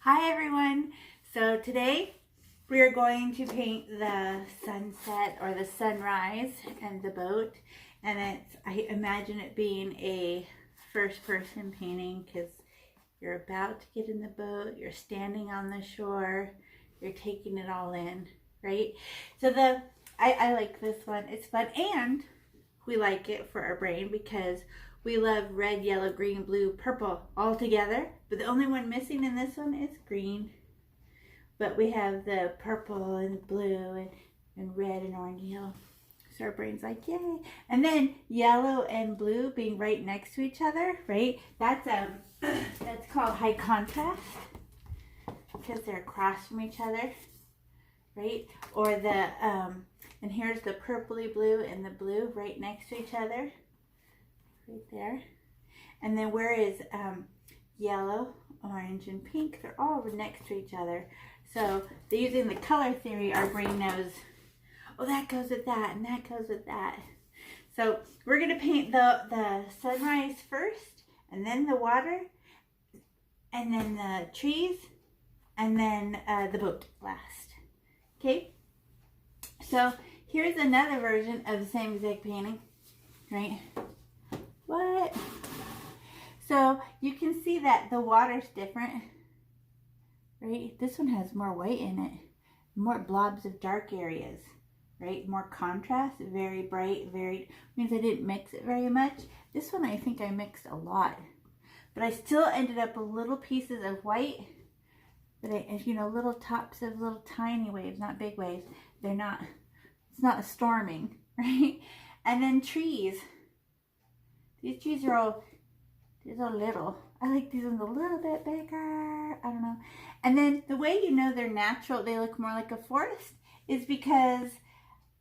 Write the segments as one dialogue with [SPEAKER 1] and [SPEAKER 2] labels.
[SPEAKER 1] Hi everyone! So today we are going to paint the sunset or the sunrise and the boat, and I imagine it being a first person painting because you're about to get in the boat, you're standing on the shore, you're taking it all in, right? So I like this one. It's fun, and we like it for our brain because we love red, yellow, green, blue, purple all together. But the only one missing in this one is green. But we have the purple and blue and red and orange and yellow. So our brain's like, yay. And then yellow and blue being right next to each other, right? That's called high contrast because they're across from each other, right? Or and here's the purpley blue and the blue right next to each other. Right there. And then where is yellow, orange, and pink? They're all next to each other. So using the color theory, our brain knows, oh, that goes with that, and that goes with that. So we're going to paint the sunrise first, and then the water, and then the trees, and then the boat last. Okay? So here's another version of the same exact painting, right? What? So you can see that the water's different, right? This one has more white in it, more blobs of dark areas, right? More contrast, very bright, means I didn't mix it very much. This one I think I mixed a lot, but I still ended up with little pieces of white, but little tops of little tiny waves, not big waves. It's not storming, right? And then trees. These trees are all little. I like these ones a little bit bigger. I don't know. And then the way you know they're natural, they look more like a forest, is because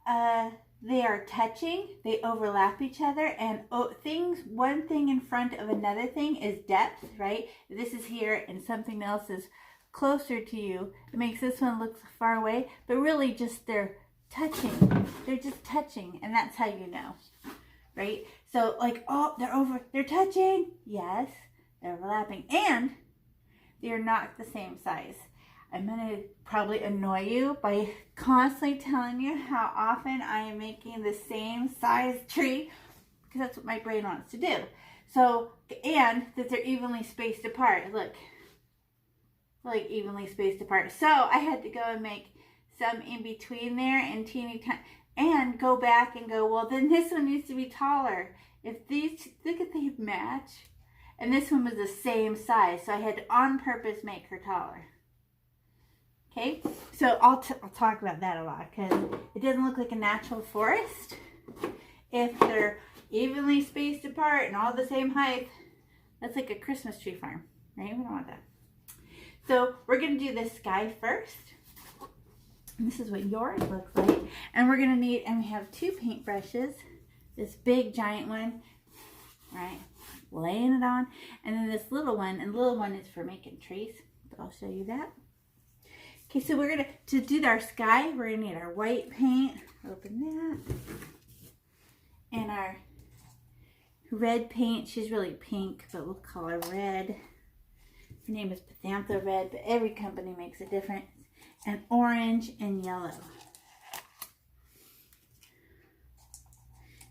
[SPEAKER 1] they are touching, they overlap each other, and one thing in front of another thing is depth, right? This is here and something else is closer to you. It makes this one look far away, but really just they're touching. They're just touching, and that's how you know. Right? So like, oh, they're touching. Yes, they're overlapping. And they're not the same size. I'm going to probably annoy you by constantly telling you how often I am making the same size tree because that's what my brain wants to do. So, and that they're evenly spaced apart. Look, like evenly spaced apart. So I had to go and make some in between there and teeny tiny. And go back and go, well, then this one needs to be taller. If these, look at these match. And this one was the same size. So I had to on purpose make her taller. Okay, so I'll talk about that a lot because it doesn't look like a natural forest if they're evenly spaced apart and all the same height. That's like a Christmas tree farm, right? We don't want that. So we're going to do the sky first. And this is what yours looks like. And we're going to need, and we have two paintbrushes. This big giant one, right, laying it on. And then this little one, and the little one is for making trees. But I'll show you that. Okay, so we're going to do our sky, we're going to need our white paint. Open that. And our red paint. She's really pink, but we'll call her red. Her name is Panther Red, but every company makes it different. And orange and yellow.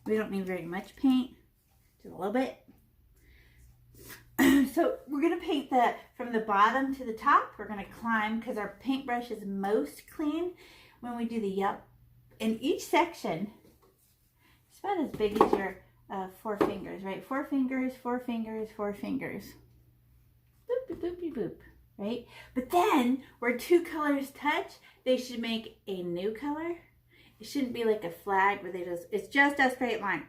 [SPEAKER 1] We don't need very much paint, just a little bit. So we're going to paint from the bottom to the top. We're going to climb because our paintbrush is most clean when we do the yellow. In each section, it's about as big as your 4 fingers, right? 4 fingers, 4 fingers, 4 fingers. Boop, boop, boop, boop. Right? But then where 2 colors touch, they should make a new color. It shouldn't be like a flag where it's just a straight line.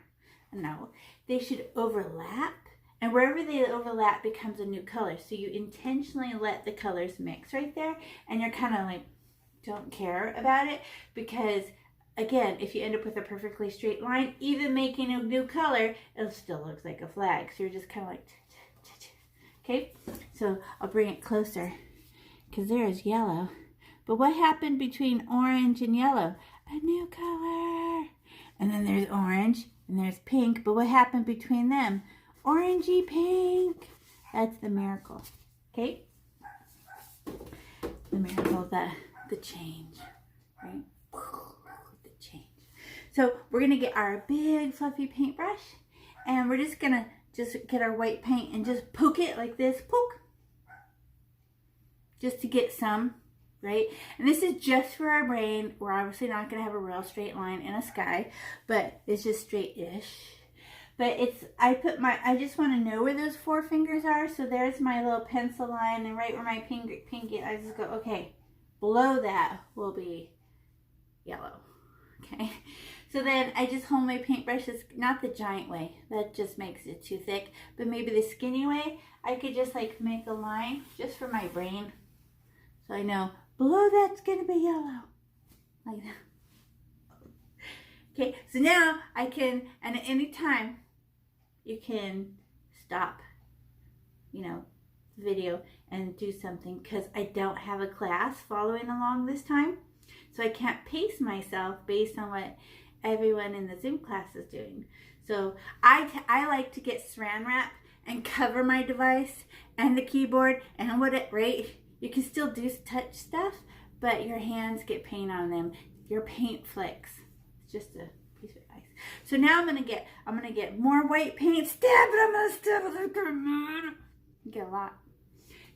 [SPEAKER 1] No, they should overlap, and wherever they overlap becomes a new color. So you intentionally let the colors mix right there, and you're kind of like, don't care about it, because again, if you end up with a perfectly straight line, even making a new color, it still looks like a flag. So you're just kind of like, okay, so I'll bring it closer because there is yellow. But what happened between orange and yellow? A new color. And then there's orange and there's pink. But what happened between them? Orangey pink. That's the miracle. Okay? the miracle, the change, right? The change. So we're gonna get our big fluffy paintbrush, and we're just gonna get our white paint and just poke it like this, poke, just to get some, right? And this is just for our brain. We're obviously not gonna have a real straight line in a sky, but it's just straight-ish. But I just want to know where those 4 fingers are. So there's my little pencil line, and right where my pinky, I just go, okay, below that will be yellow. Okay. So then I just hold my paintbrush, not the giant way, that just makes it too thick, but maybe the skinny way. I could just like make a line just for my brain. So I know below that's gonna be yellow. Like that. Okay, so now I can, and at any time, you can stop, the video and do something, because I don't have a class following along this time. So I can't pace myself based on what everyone in the Zoom class is doing. So I like to get saran wrap and cover my device and the keyboard and right? You can still touch stuff, but your hands get paint on them. Your paint flicks. It's just a piece of ice. So now I'm gonna get more white paint. I'm gonna stab it. Get a lot.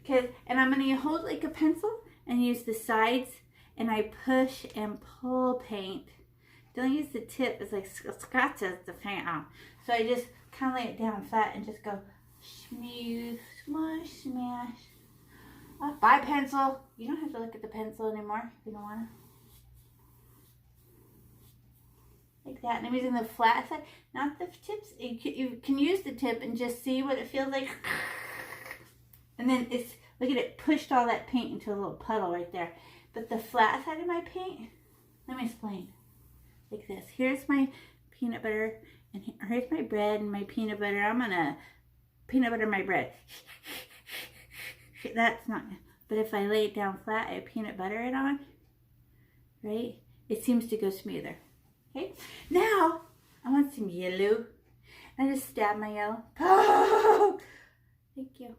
[SPEAKER 1] And I'm gonna hold like a pencil and use the sides, and I push and pull paint. Don't use the tip. It's like scratches the paint off. So I just kind of lay it down flat and just go smooth, smush, smash. Bye, pencil. You don't have to look at the pencil anymore if you don't want to. Like that. And I'm using the flat side, not the tips. You can use the tip and just see what it feels like. And then look at it, pushed all that paint into a little puddle right there. But the flat side of my paint, let me explain. Like this. Here's my peanut butter, and here's my bread and my peanut butter. I'm gonna peanut butter my bread. That's not, but if I lay it down flat, I peanut butter it on, right? It seems to go smoother. Okay, now I want some yellow. I just stab my yellow. Oh, thank you.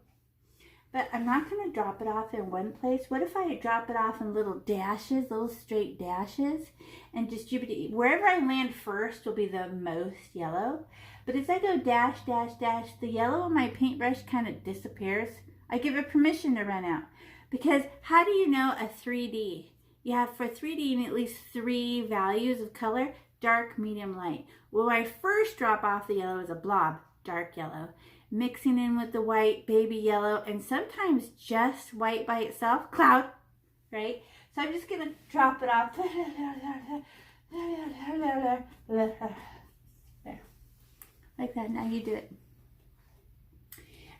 [SPEAKER 1] But I'm not going to drop it off in one place. What if I drop it off in little dashes, little straight dashes, and distribute it? Wherever I land first will be the most yellow. But as I go dash, dash, dash, the yellow on my paintbrush kind of disappears. I give it permission to run out. Because how do you know a 3D? You have, for 3D, you need at least 3 values of color: dark, medium, light. Well, when I first drop off the yellow as a blob, dark yellow, mixing in with the white, baby yellow, and sometimes just white by itself, cloud, right? So I'm just going to drop it off. There. Like that. Now you do it.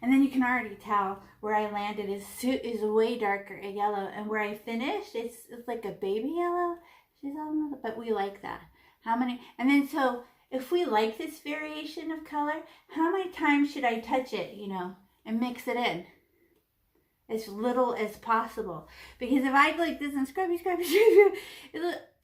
[SPEAKER 1] And then you can already tell where I landed is way darker yellow, and where I finished, it's like a baby yellow. But we like that. How many? And then so if we like this variation of color, how many times should I touch it, and mix it in? As little as possible. Because if I go like this and scrubby,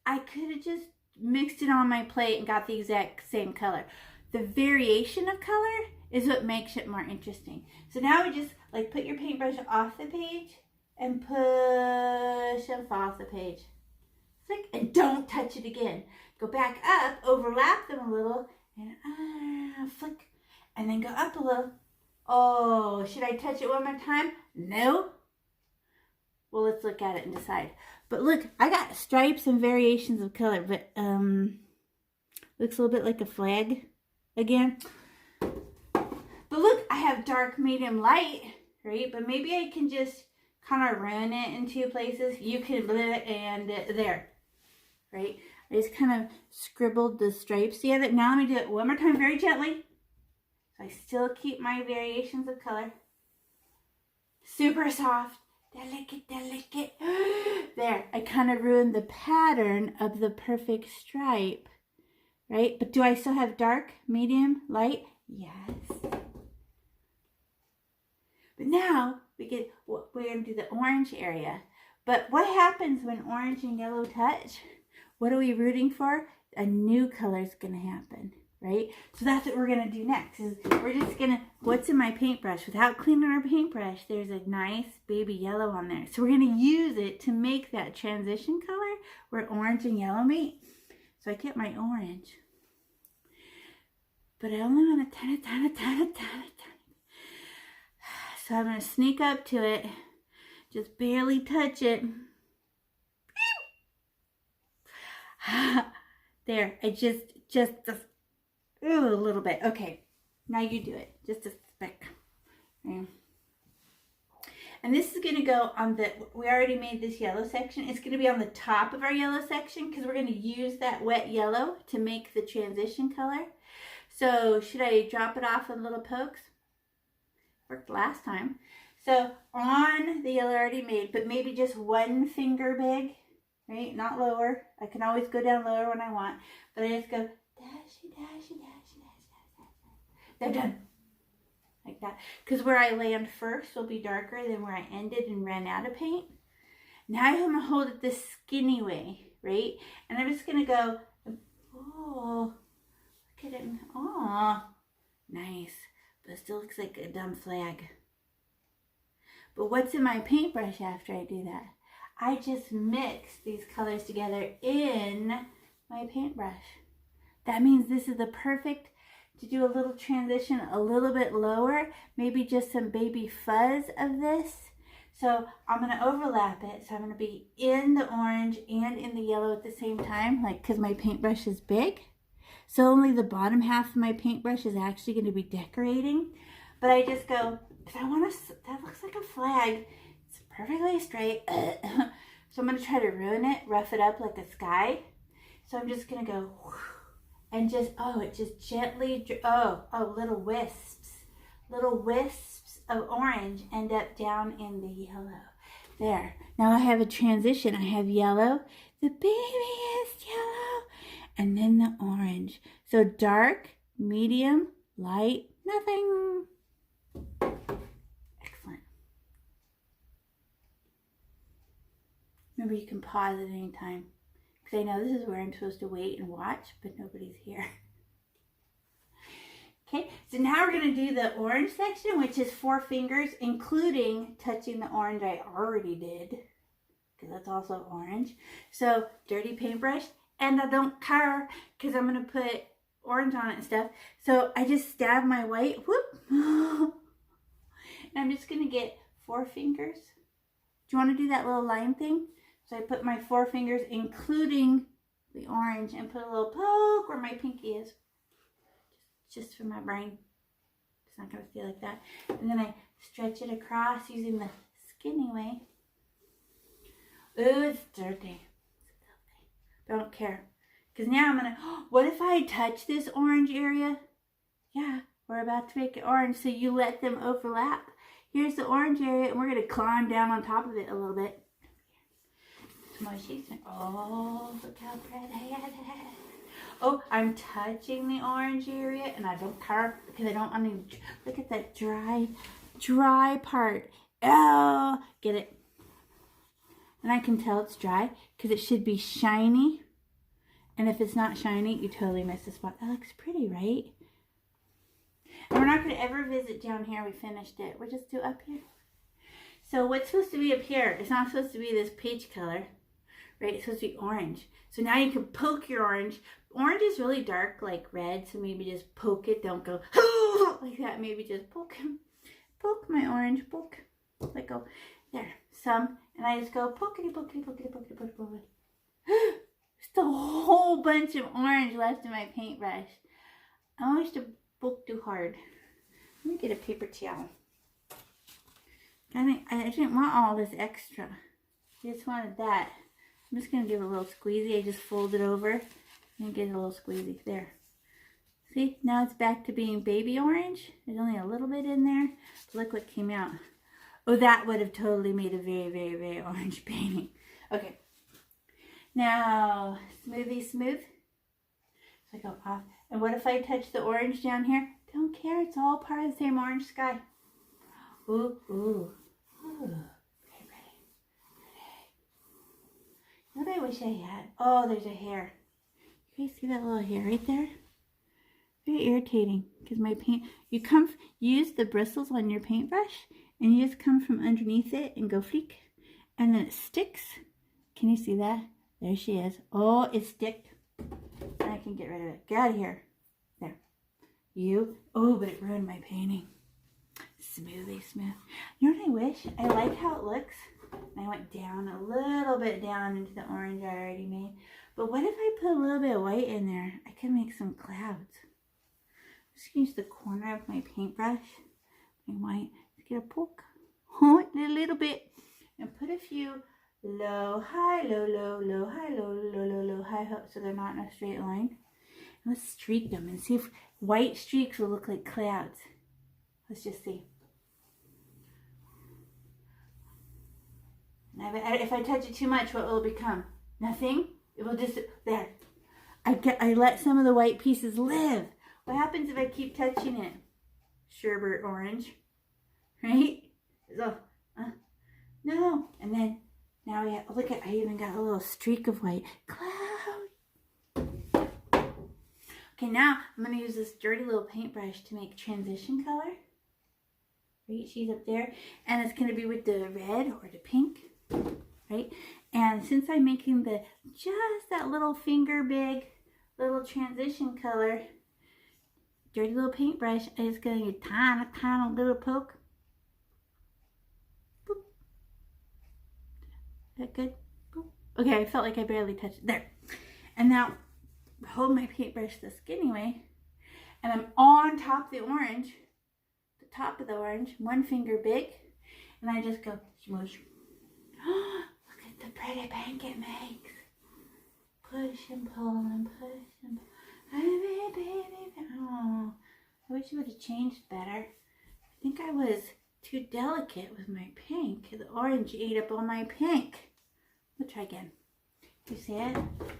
[SPEAKER 1] I could have just mixed it on my plate and got the exact same color. The variation of color is what makes it more interesting. So now we just like put your paintbrush off the page and push them off the page. Flick, and don't touch it again. Go back up, overlap them a little, and flick, and then go up a little. Oh, should I touch it one more time? No. Well, let's look at it and decide. But look, I got stripes and variations of color, but looks a little bit like a flag again. But look, I have dark, medium, light, right? But maybe I can just kind of ruin it in 2 places. You can and there, right? I just kind of scribbled the stripes together. Now let me do it one more time very gently. So I still keep my variations of color. Super soft. Delicate, delicate. There, I kind of ruined the pattern of the perfect stripe, right? But do I still have dark, medium, light? Yes. But now we're going to do the orange area. But what happens when orange and yellow touch? What are we rooting for? A new color is going to happen, right? So that's what we're going to do next. Is we're just going to, what's in my paintbrush? Without cleaning our paintbrush, there's a nice baby yellow on there. So we're going to use it to make that transition color where orange and yellow meet. So I get my orange. But I only want a tiny. So I'm going to sneak up to it. Just barely touch it. There, I just a little bit. Okay, now you do it. Just a speck. Okay. And this is going to go on the, we already made this yellow section. It's going to be on the top of our yellow section because we're going to use that wet yellow to make the transition color. So should I drop it off in little pokes? Worked last time. So on the yellow already made, but maybe just one finger big, right? Not lower. I can always go down lower when I want, but I just go dashy, dashy, dashy, dashy, dashy. They're done. Like that. Because where I land first will be darker than where I ended and ran out of paint. Now I'm going to hold it this skinny way, right? And I'm just going to go, oh, look at it. Oh, nice. But it still looks like a dumb flag. But what's in my paintbrush after I do that? I just mix these colors together in my paintbrush. That means this is the perfect to do a little transition a little bit lower, maybe just some baby fuzz of this. So I'm going to overlap it. So I'm going to be in the orange and in the yellow at the same time, like because my paintbrush is big. So only the bottom half of my paintbrush is actually going to be decorating. But I just go, because I want to, that looks like a flag. It's perfectly straight. So I'm going to try to ruin it, rough it up like a sky. So I'm just going to go, and just, oh, it just gently, little wisps of orange end up down in the yellow. There. Now I have a transition. I have yellow. The babyest yellow. And then the orange. So dark, medium, light, nothing. Excellent. Remember, you can pause at any time. Because I know this is where I'm supposed to wait and watch, but nobody's here. Okay, so now we're going to do the orange section, which is 4 fingers, including touching the orange I already did. Because that's also orange. So, dirty paintbrush. And I don't care because I'm going to put orange on it and stuff. So I just stab my white. Whoop. And I'm just going to get 4 fingers. Do you want to do that little line thing? So I put my 4 fingers, including the orange, and put a little poke where my pinky is. Just for my brain. It's not going to feel like that. And then I stretch it across using the skinny way. Ooh, it's dirty. Don't care. Because now I'm going to, what if I touch this orange area? Yeah, we're about to make it orange, so you let them overlap. Here's the orange area, and we're going to climb down on top of it a little bit. Smushy. Oh, look how pretty it is. Oh, I'm touching the orange area, and I don't care because I don't want to, look at that dry part. Oh, get it? And I can tell it's dry because it should be shiny. And if it's not shiny, you totally missed the spot. That looks pretty, right? And we're not going to ever visit down here. We finished it. We'll just do up here. So what's supposed to be up here? It's not supposed to be this peach color, right? It's supposed to be orange. So now you can poke your orange. Orange is really dark, like red. So maybe just poke it. Don't go like that. Maybe just poke him. Poke my orange. Poke. Let go. There. Some. And I just go pokety, pokety, pokety, pokety, pokety, pokety. Just a whole bunch of orange left in my paintbrush. I always to poke too hard. Let me get a paper towel. I didn't want all this extra. I just wanted that. I'm just going to give it a little squeezy. I just fold it over and get a little squeezy. There. See? Now it's back to being baby orange. There's only a little bit in there. Look what came out. Oh, that would have totally made a very, very, very orange painting. Okay. Now, smoothie smooth. So I go off. And what if I touch the orange down here? Don't care. It's all part of the same orange sky. Ooh, ooh. Ooh. Okay, ready. What I wish I had. Oh, there's a hair. You guys see that little hair right there? Very irritating because my paint, you use the bristles on your paintbrush and you just come from underneath it and go fleek, and then it sticks. Can you see that? There she is. Oh, it sticked. I can get rid of it. Get out of here. There. Oh, but it ruined my painting. Smoothly smooth. You know what I wish? I like how it looks. I went down a little bit down into the orange I already made. But what if I put a little bit of white in there? I could make some clouds. Just use the corner of my paintbrush, my white, to get a poke. A little bit. And put a few low, high, low, low, low, high, low, low, low, low, high, so they're not in a straight line. And let's streak them and see if white streaks will look like clouds. Let's just see. If I touch it too much, what will it become? Nothing? It will just, there. I let some of the white pieces live. What happens if I keep touching it? Sherbet orange, right? So, no. And then, now we have, look at, I even got a little streak of white. Cloud. Okay, now I'm going to use this dirty little paintbrush to make transition color. Right, she's up there. And it's going to be with the red or the pink. Right? And since I'm making just that little finger big little transition color, dirty little paintbrush, I'm just going to get a tiny little poke. Boop. Is that good? Boop. Okay, I felt like I barely touched it. There. And now, hold my paintbrush the skinny way, and I'm on top of the orange, the top of the orange, one finger big, and I just go smoosh. Look at the pretty pink it makes. Push and pull and push and pull. Oh, I wish it would have changed better. I think I was too delicate with my pink. The orange ate up all my pink. Let's try again. You see it?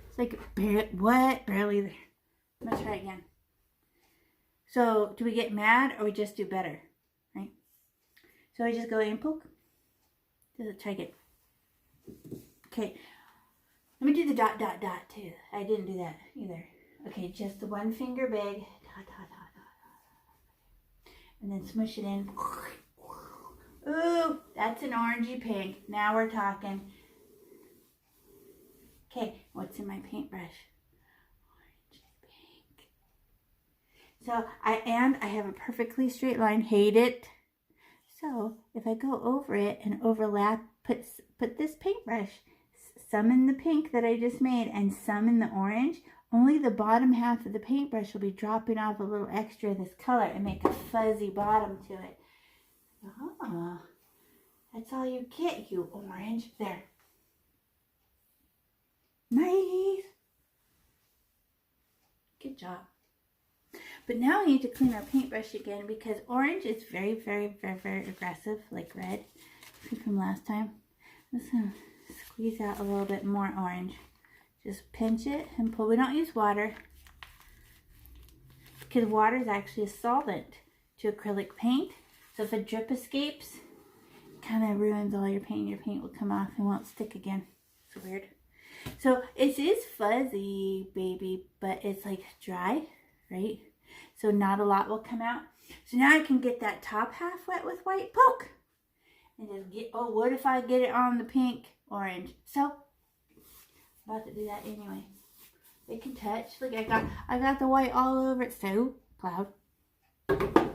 [SPEAKER 1] It's like, barely there. I'm going to try again. So, do we get mad or we just do better? Right? So I just go in poke. Let's try again. Okay. Let me do the dot, dot, dot too. I didn't do that either. Okay, just the one finger big. Dot, dot, dot, dot. And then smush it in. Ooh, that's an orangey pink. Now we're talking. Okay, what's in my paintbrush? Orangey pink. So, I have a perfectly straight line. Hate it. So, if I go over it and overlap, put this paintbrush, some in the pink that I just made and some in the orange, only the bottom half of the paintbrush will be dropping off a little extra of this color and make a fuzzy bottom to it. Oh, that's all you get, you orange. There. Nice. Good job. But now we need to clean our paintbrush again because orange is very, very, very, very aggressive, like red. See from last time. Let's squeeze out a little bit more orange. Just pinch it and pull. We don't use water because water is actually a solvent to acrylic paint. So if a drip escapes, it kind of ruins all your paint. Your paint will come off and won't stick again. It's weird. So it is fuzzy, baby, but it's like dry, right? So not a lot will come out. So now I can get that top half wet with white poke. And just get, oh, what if I get it on the pink orange? So, I'm about to do that anyway. It can touch. Look, I got the white all over it. So, cloud. And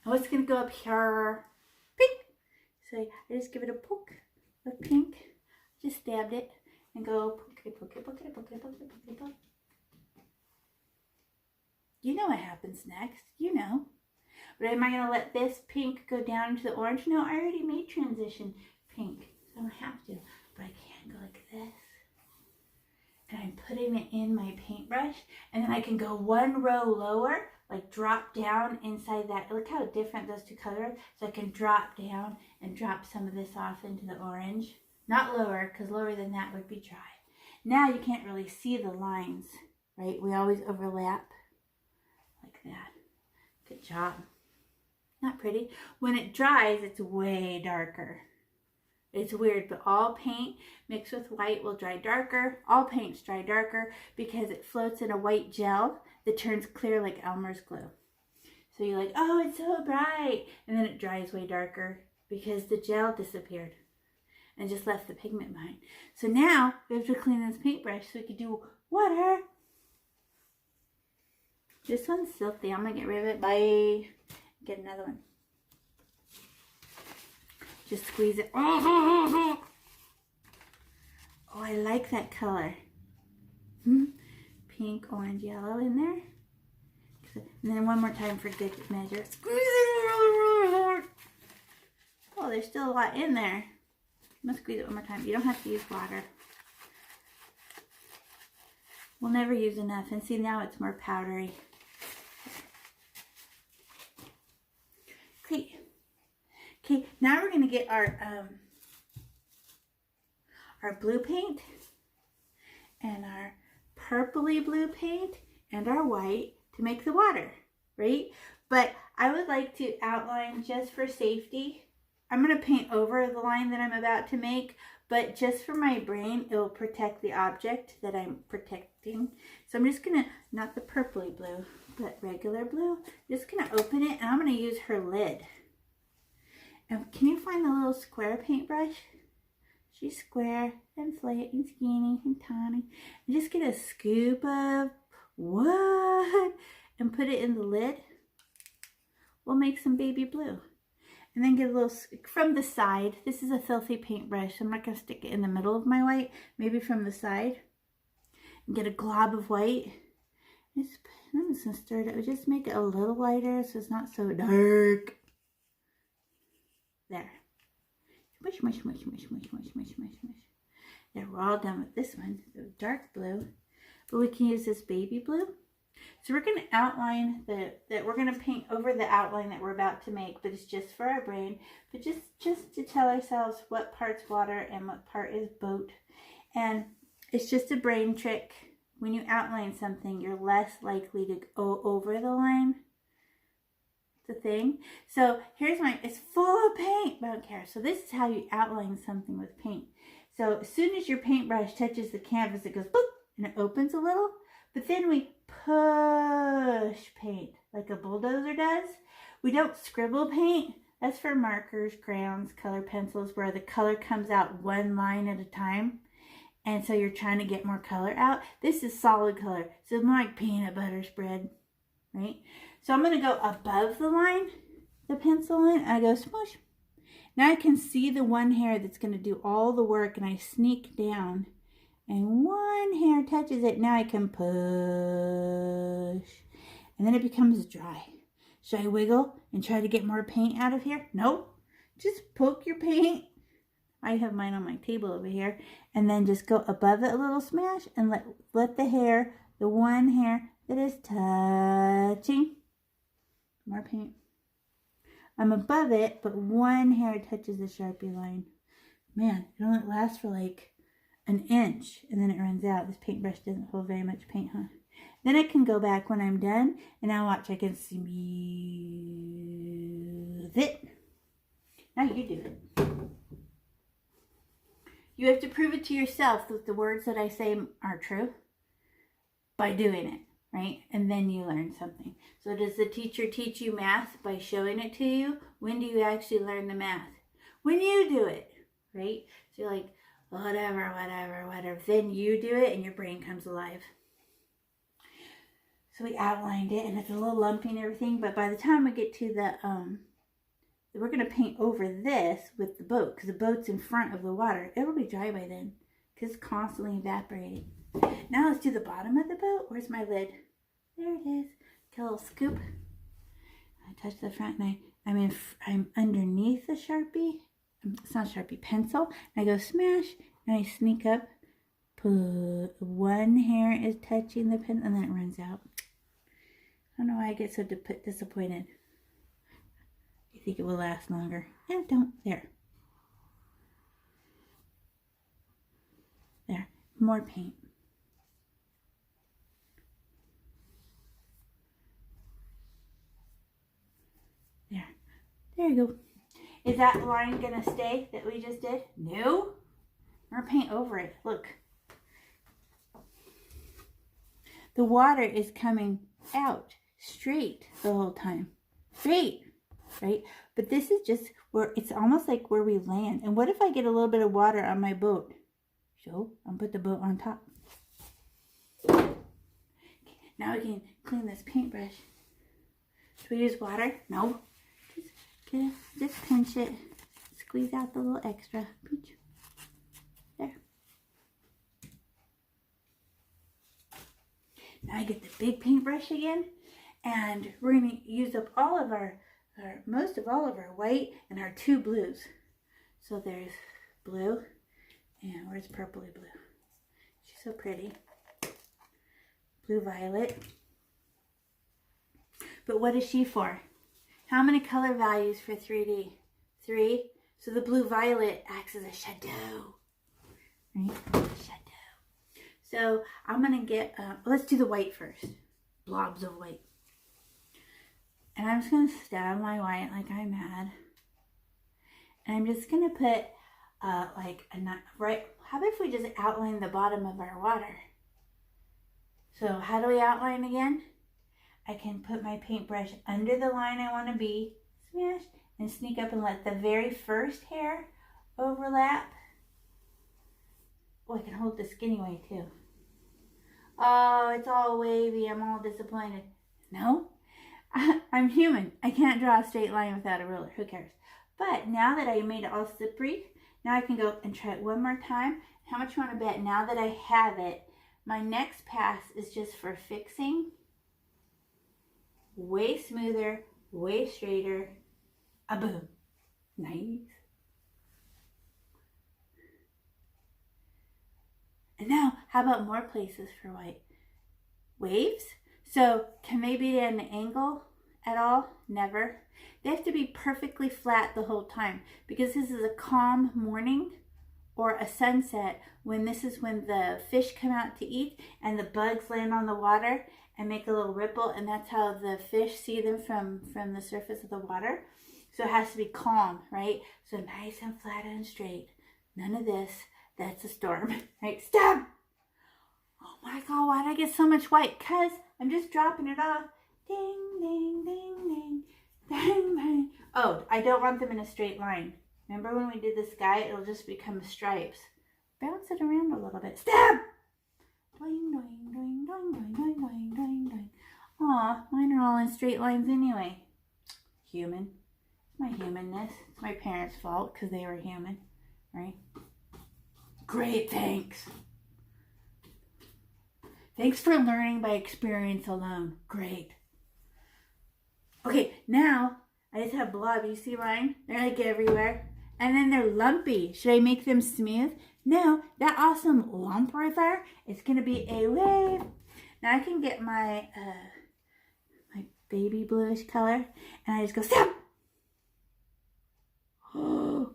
[SPEAKER 1] what's going to go up here? Pink. So, I just give it a poke of pink. Just stabbed it. And go poke it, poke it, poke it, poke it, poke it, poke it, poke it. You know what happens next. You know. But am I going to let this pink go down into the orange? No, I already made transition pink. So I don't have to. But I can go like this. And I'm putting it in my paintbrush. And then I can go one row lower. Like drop down inside that. Look how different those two colors are. So I can drop down and drop some of this off into the orange. Not lower, because lower than that would be dry. Now you can't really see the lines. Right? We always overlap. Like that. Good job. Not pretty. When it dries, it's way darker. It's weird, but all paint mixed with white will dry darker. All paints dry darker because it floats in a white gel that turns clear like Elmer's glue. So you're like, oh, it's so bright. And then it dries way darker because the gel disappeared and just left the pigment behind. So now we have to clean this paintbrush so we can do water. This one's filthy. I'm going to get rid of it. Bye. Get another one. Just squeeze it. Oh, I like that color. Pink, orange, yellow in there. And then one more time for good measure. Squeeze it really hard. Oh, there's still a lot in there. I'm going to squeeze it one more time. You don't have to use water. We'll never use enough. And see, now it's more powdery. Okay. Okay, now we're going to get our blue paint and our purpley blue paint and our white to make the water, right? But I would like to outline just for safety. I'm going to paint over the line that I'm about to make, but just for my brain, it will protect the object that I'm protecting. So I'm just going to, not the purpley blue, but regular blue, just going to open it, and I'm going to use her lid. And can you find the little square paintbrush? She's square and flat and skinny and tiny. And just get a scoop of what? And put it in the lid. We'll make some baby blue. And then get a little, from the side. This is a filthy paintbrush. I'm not going to stick it in the middle of my white. Maybe from the side. And get a glob of white. I'm just going to stir it up. Just make it a little lighter so it's not so dark. There. Mush, mush, mush, mush, mush, mush, mush, mush, mush. There, we're all done with this one. The dark blue. But we can use this baby blue. So we're going to outline that we're going to paint over the outline that we're about to make, but it's just for our brain. But just to tell ourselves what part's water and what part is boat. And it's just a brain trick. When you outline something, you're less likely to go over the line. The thing. So here's mine. It's full of paint, but I don't care. So this is how you outline something with paint. So as soon as your paintbrush touches the canvas, it goes boop, and it opens a little. But then we push paint like a bulldozer does. We don't scribble paint. That's for markers, crayons, color pencils, where the color comes out one line at a time. And so you're trying to get more color out. This is solid color. So it's more like peanut butter spread, right? So I'm going to go above the line, the pencil line, and I go smoosh. Now I can see the one hair that's going to do all the work, and I sneak down, and one hair touches it. Now I can push, and then it becomes dry. Should I wiggle and try to get more paint out of here? Nope. Just poke your paint. I have mine on my table over here, and then just go above it a little smash, and let the hair, the one hair that is touching. More paint. I'm above it, but one hair touches the Sharpie line. Man, it only lasts for like an inch, and then it runs out. This paintbrush doesn't hold very much paint, huh? Then I can go back when I'm done, and now watch, I can smooth it. Now you do it. You have to prove it to yourself that the words that I say are true by doing it. Right? And then you learn something. So does the teacher teach you math by showing it to you? When do you actually learn the math? When you do it, right? So you're like, whatever. Then you do it and your brain comes alive. So we outlined it and it's a little lumpy and everything, but by the time we get to the, we're going to paint over this with the boat because the boat's in front of the water. It'll be dry by then because it's constantly evaporating. Now let's do the bottom of the boat. Where's my lid? There it is. Get a little scoop. I touch the front and I'm underneath the Sharpie. It's not Sharpie, pencil. And I go smash and I sneak up. Put one hair is touching the pen and then it runs out. I don't know why I get so disappointed. You think it will last longer? Yeah, don't. There. There. More paint. There you go. Is that line gonna stay that we just did? No. We're gonna paint over it. Look. The water is coming out straight the whole time. Straight, right? But this is just where it's almost like where we land. And what if I get a little bit of water on my boat? So I'll put the boat on top. Okay, now we can clean this paintbrush. Do we use water? No. Just pinch it. Squeeze out the little extra. Pinch. There. Now I get the big paintbrush again, and we're going to use up all of most of all of our white and our 2 blues. So there's blue, and where's purpley blue? She's so pretty. Blue violet. But what is she for? How many color values for 3D? 3. So the blue violet acts as a shadow. Right? Shadow. So I'm going to get, let's do the white first. Blobs of white. And I'm just going to stab my white like I'm mad. And I'm just going to put like a knot, right? How about if we just outline the bottom of our water? So how do we outline again? I can put my paintbrush under the line I want to be, smash, and sneak up and let the very first hair overlap. Oh, I can hold the skinny way too. Oh, it's all wavy. I'm all disappointed. No, I'm human. I can't draw a straight line without a ruler. Who cares? But now that I made it all slippery, now I can go and try it one more time. How much you want to bet? Now that I have it, my next pass is just for fixing. Way smoother, way straighter. A boom. Nice. And now, how about more places for white? Waves. So, can they be at an angle at all? Never. They have to be perfectly flat the whole time, because this is a calm morning or a sunset, when this is when the fish come out to eat and the bugs land on the water and make a little ripple, and that's how the fish see them from the surface of the water. So it has to be calm, right? So nice and flat and straight. None of this. That's a storm, right? Stop! Oh my God, why did I get so much white? Because I'm just dropping it off. Ding, ding, ding, ding, ding, ding. Oh, I don't want them in a straight line. Remember when we did the sky? It'll just become stripes. Bounce it around a little bit. Stop! Doing, doing, doing, doing, doing, doing, doing, doing, doing. Aw, mine are all in straight lines anyway. Human. My humanness. It's my parents' fault because they were human, right? Great, thanks. Thanks for learning by experience alone. Great. Okay, now I just have blob. You see mine? They're like everywhere. And then they're lumpy. Should I make them smooth? No, that awesome lump right there is going to be a wave. Now I can get my my baby bluish color, and I just go, stop! Oh.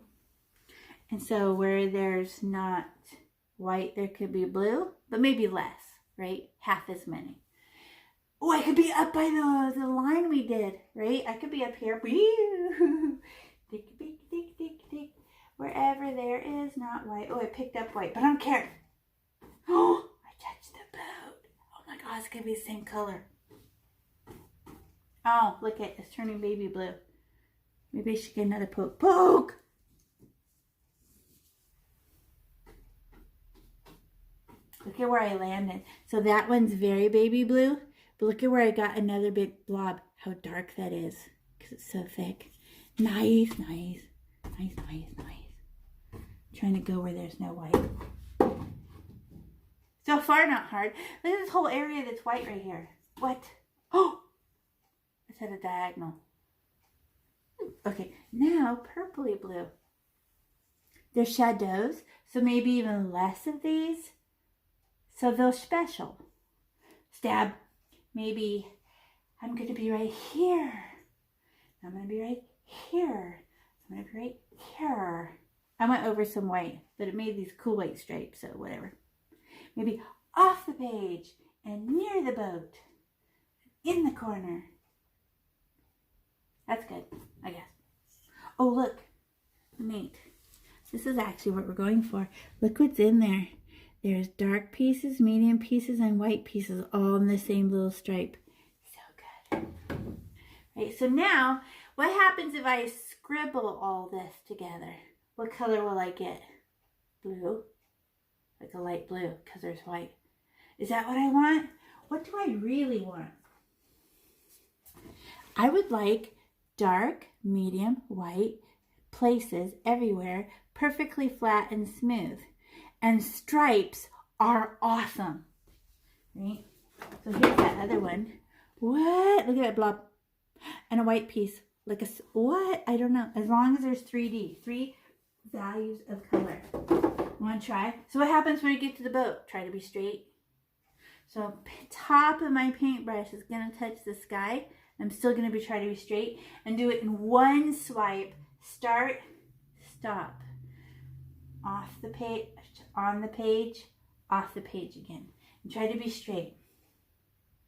[SPEAKER 1] And so where there's not white, there could be blue, but maybe less, right? Half as many. Oh, I could be up by the line we did, right? I could be up here. Tick, tick, tick, tick, tick. Wherever there is not white. Oh, I picked up white, but I don't care. Oh, I touched the boat. Oh my God, it's going to be the same color. Oh, look at it. It's turning baby blue. Maybe I should get another poke. Poke! Look at where I landed. So that one's very baby blue. But look at where I got another big blob. How dark that is. Because it's so thick. Nice, nice. Nice, nice, nice. Trying to go where there's no white. So far, not hard. Look at this whole area that's white right here. What? Oh! It's at a diagonal. Okay, now purpley blue. They're shadows, so maybe even less of these. So they're special. Stab. Maybe I'm going to be right here. I'm going to be right here. I'm going to be right here. I went over some white, but it made these cool white stripes, so whatever. Maybe off the page and near the boat. In the corner. That's good, I guess. Oh, look. Neat. This is actually what we're going for. Look what's in there. There's dark pieces, medium pieces, and white pieces all in the same little stripe. So good. Right, so now, what happens if I scribble all this together? What color will I get? Blue. Like a light blue, because there's white. Is that what I want? What do I really want? I would like dark, medium, white places everywhere, perfectly flat and smooth. And stripes are awesome. Right? So here's that other one. What? Look at that blob. And a white piece. Like a, what? I don't know. As long as there's 3D. 3 values of color. Want to try? So what happens when you get to the boat? Try to be straight. So top of my paintbrush is going to touch the sky. I'm still going to be trying to be straight. And do it in one swipe. Start, stop. Off the page, on the page, off the page again. And try to be straight.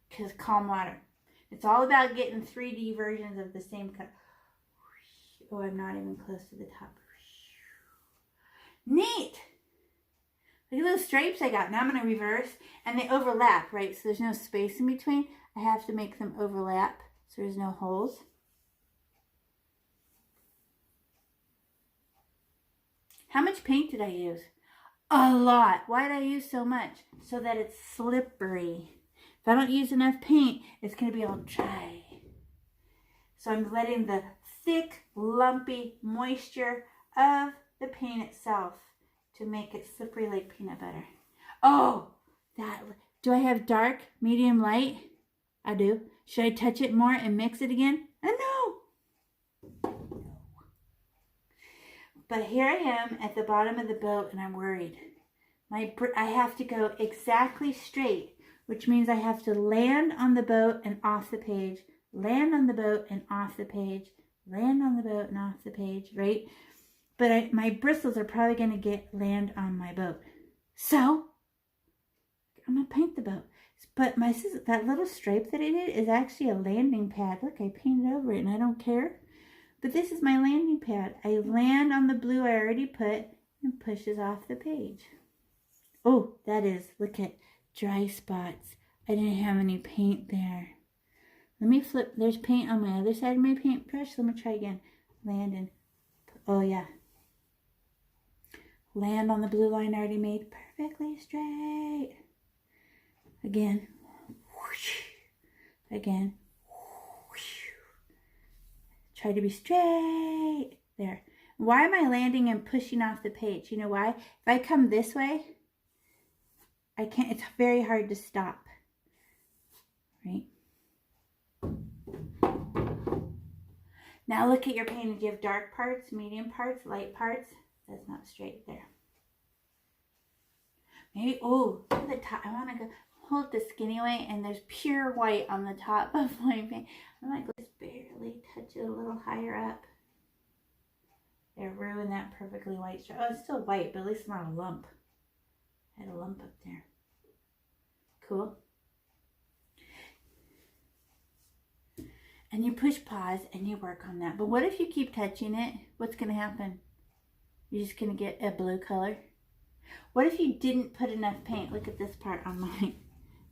[SPEAKER 1] Because calm water. It's all about getting 3D versions of the same color. Oh, I'm not even close to the top. Neat! Look at those stripes I got. Now I'm going to reverse. And they overlap, right? So there's no space in between. I have to make them overlap so there's no holes. How much paint did I use? A lot. Why did I use so much? So that it's slippery. If I don't use enough paint, it's going to be all dry. So I'm letting the thick, lumpy moisture of the paint itself to make it slippery like peanut butter. Oh, that. Do I have dark, medium, light? I do. Should I touch it more and mix it again? No. But here I am at the bottom of the boat and I'm worried. I have to go exactly straight, which means I have to land on the boat and off the page, land on the boat and off the page, land on the boat and off the page, right? But my bristles are probably going to land on my boat. So, I'm going to paint the boat. But that little stripe that I did is actually a landing pad. Look, I painted over it and I don't care. But this is my landing pad. I land on the blue I already put and pushes off the page. Oh, that is, look at dry spots. I didn't have any paint there. Let me flip. There's paint on my other side of my paintbrush. Let me try again. Land and, oh yeah. Land on the blue line I already made perfectly straight. Again. Whoosh. Again. Whoosh. Try to be straight. There. Why am I landing and pushing off the page? You know why? If I come this way, I can't. It's very hard to stop. Right? Now look at your painting. Do you have dark parts, medium parts, light parts? That's not straight there. Maybe, oh, look at the top. I want to go hold the skinny way and there's pure white on the top of my paint. I might just barely touch it a little higher up. There, ruin that perfectly white stripe. Oh, it's still white, but at least not a lump. I had a lump up there. Cool. And you push pause and you work on that. But what if you keep touching it? What's going to happen? You're just going to get a blue color. What if you didn't put enough paint? Look at this part on mine.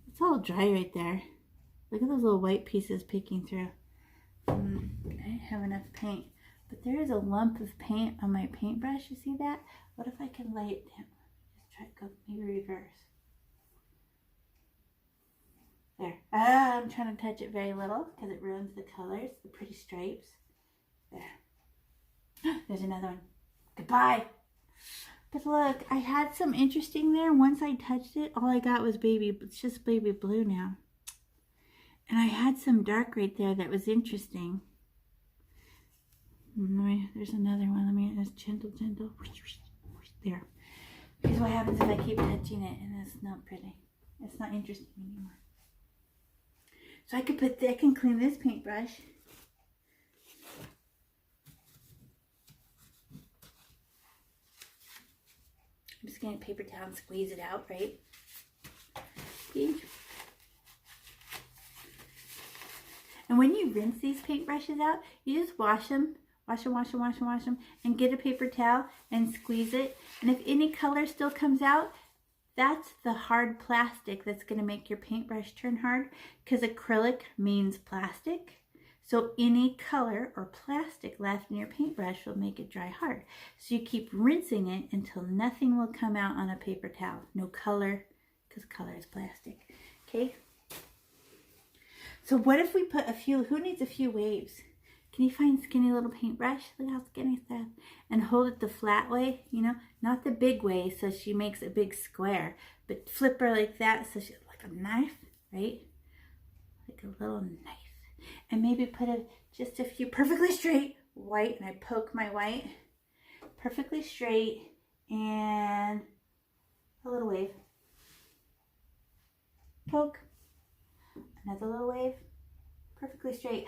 [SPEAKER 1] It's all dry right there. Look at those little white pieces peeking through. I didn't have enough paint. But there is a lump of paint on my paintbrush. You see that? What if I can lay it down? Just try to go maybe reverse. There. I'm trying to touch it very little because it ruins the colors, the pretty stripes. There. There's another one. Goodbye. But look, I had some interesting there. Once I touched it, all I got was it's just baby blue now. And I had some dark right there that was interesting. There's another one. Let me just gentle. There. Because what happens if I keep touching it and it's not pretty? It's not interesting anymore. So I can clean this paintbrush. I'm just going to paper towel and squeeze it out, right? See? And when you rinse these paintbrushes out, you just wash them wash them, wash them, wash them, wash them, and get a paper towel and squeeze it. And if any color still comes out, that's the hard plastic that's going to make your paintbrush turn hard, because acrylic means plastic. So any color or plastic left in your paintbrush will make it dry hard. So you keep rinsing it until nothing will come out on a paper towel. No color, because color is plastic. Okay? So what if we put a few, who needs a few waves? Can you find skinny little paintbrush? Look how skinny that. And hold it the flat way, you know, not the big way so she makes a big square, but flip her like that so she's like a knife, right? Like a little knife. And maybe put just a few perfectly straight white, and I poke my white perfectly straight and a little wave. Poke. Another little wave. Perfectly straight.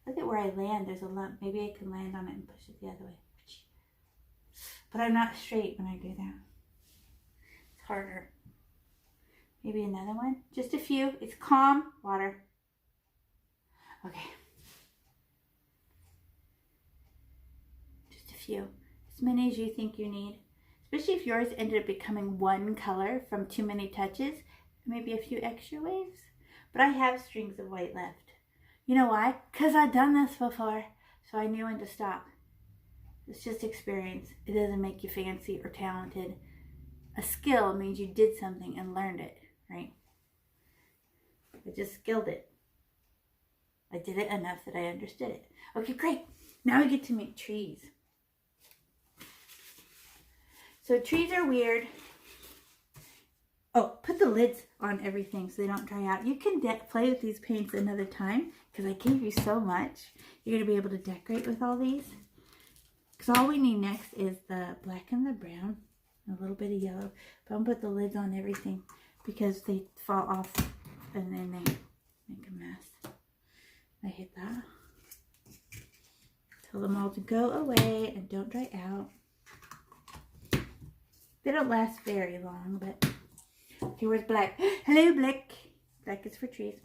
[SPEAKER 1] Look at where I land. There's a lump. Maybe I can land on it and push it the other way. But I'm not straight when I do that. It's harder. Maybe another one. Just a few. It's calm water. Okay. Just a few. As many as you think you need. Especially if yours ended up becoming one color from too many touches. Maybe a few extra waves. But I have strings of white left. You know why? Because I've done this before, so I knew when to stop. It's just experience. It doesn't make you fancy or talented. A skill means you did something and learned it, right? I just skilled it. I did it enough that I understood it. Okay, great. Now we get to make trees. So trees are weird. Oh, put the lids on everything so they don't dry out. You can play with these paints another time because I gave you so much. You're going to be able to decorate with all these. Because all we need next is the black and the brown, a little bit of yellow. But I'm going to put the lids on everything because they fall off and then they make a mess. I hit that. Tell them all to go away and don't dry out. They don't last very long, but... Okay, where's black? Hello, black. Black is for trees.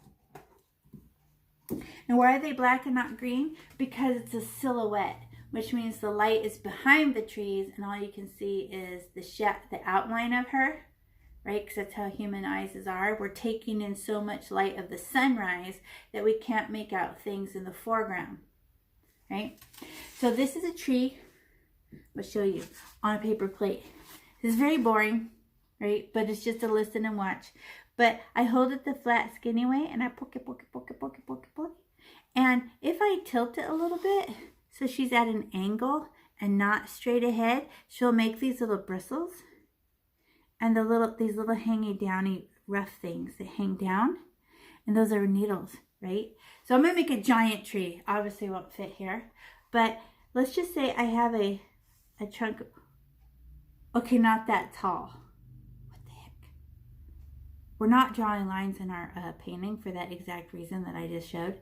[SPEAKER 1] And why are they black and not green? Because it's a silhouette, which means the light is behind the trees and all you can see is the outline of her, right? Because that's how human eyes are. We're taking in so much light of the sunrise that we can't make out things in the foreground, right? So this is a tree. I'll show you on a paper plate. This is very boring. Right? But it's just to listen and watch. But I hold it the flat, skinny way, and I poke it, poke it, poke it, poke it, poke it, poke it. And if I tilt it a little bit, so she's at an angle and not straight ahead, she'll make these little bristles. And these little hangy downy rough things that hang down. And those are needles, right? So I'm going to make a giant tree. Obviously it won't fit here. But let's just say I have a trunk. Okay, not that tall. We're not drawing lines in our painting for that exact reason that I just showed.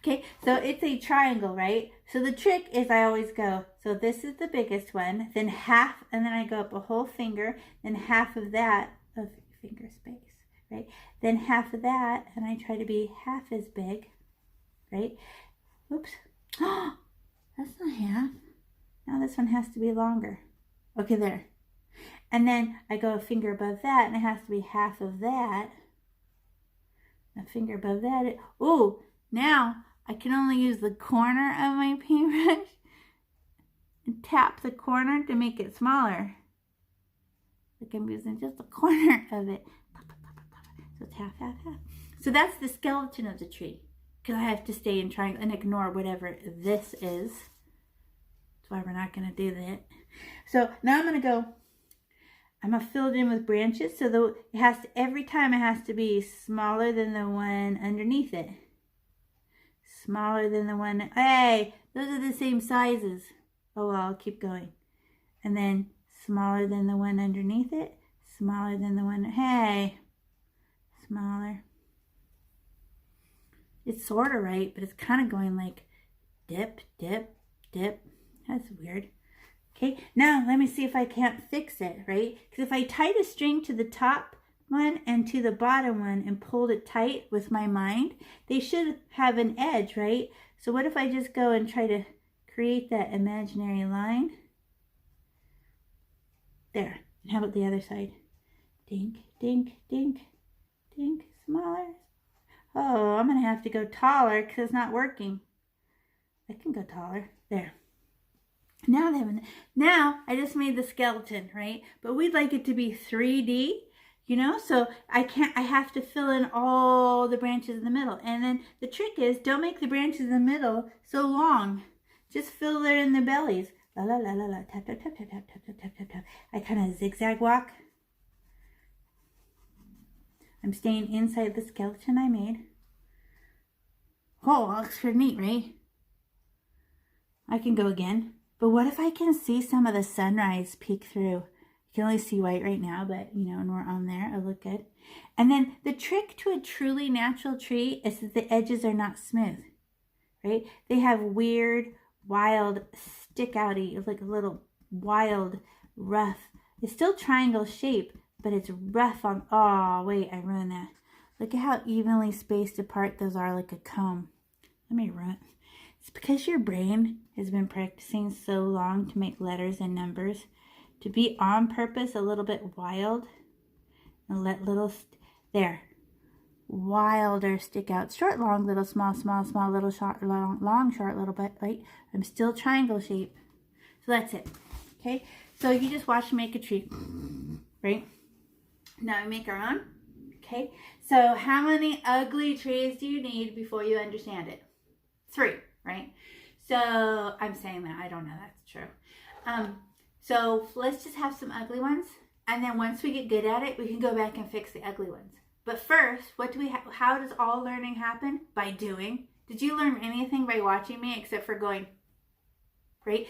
[SPEAKER 1] Okay, so it's a triangle, right? So the trick is I always go, so this is the biggest one, then half, and then I go up a whole finger, then half of that, of finger space, right? Then half of that, and I try to be half as big, right? Oops. Oh, that's not half. Now this one has to be longer. Okay, there. And then I go a finger above that, and it has to be half of that. A finger above that. Oh, now I can only use the corner of my paintbrush and tap the corner to make it smaller. Like I'm using just the corner of it. So it's half, half, half. So that's the skeleton of the tree. Because I have to stay in triangle and ignore whatever this is. That's why we're not going to do that. So now I'm going to go. I'm going to fill it in with branches, so it has to, every time it has to be smaller than the one underneath it. Smaller than the one, hey, those are the same sizes. Oh well, I'll keep going. And then smaller than the one underneath it, smaller than the one, hey, smaller. It's sort of right, but it's kind of going like dip, dip, dip. That's weird. Okay, now let me see if I can't fix it, right? Because if I tied a string to the top, one and to the bottom one and pulled it tight with my mind, they should have an edge, right? So what if I just go and try to create that imaginary line? There. And how about the other side? Dink, dink, dink, dink, smaller. Oh, I'm going to have to go taller because it's not working. I can go taller. There. Now I just made the skeleton, right? But we'd like it to be 3D, you know? So I have to fill in all the branches in the middle. And then the trick is, don't make the branches in the middle so long. Just fill it in the bellies. La la la la la, tap tap tap tap tap tap tap tap tap tap. I kind of zigzag walk. I'm staying inside the skeleton I made. Oh, that looks pretty neat, right? I can go again. But what if I can see some of the sunrise peek through? You can only see white right now, but you know, when we're on there, it'll look good. And then the trick to a truly natural tree is that the edges are not smooth, right? They have weird, wild, stick-outy, like a little wild, rough. It's still triangle shape, but it's rough on, oh, wait, I ruined that. Look at how evenly spaced apart those are, like a comb. Let me ruin it. It's because your brain has been practicing so long to make letters and numbers, to be on purpose a little bit wild, and let little, there, wilder stick out. Short, long, little, small, small, small, little, short, long, long, short, little bit, right? I'm still triangle shape. So that's it, okay? So you just watch me make a tree, right? Now we make our own, okay? So how many ugly trees do you need before you understand it? 3, right? So I'm saying that, I don't know, that's true. So let's just have some ugly ones. And then once we get good at it, we can go back and fix the ugly ones. But first, what do we have? How does all learning happen? By doing. Did you learn anything by watching me except for going, right?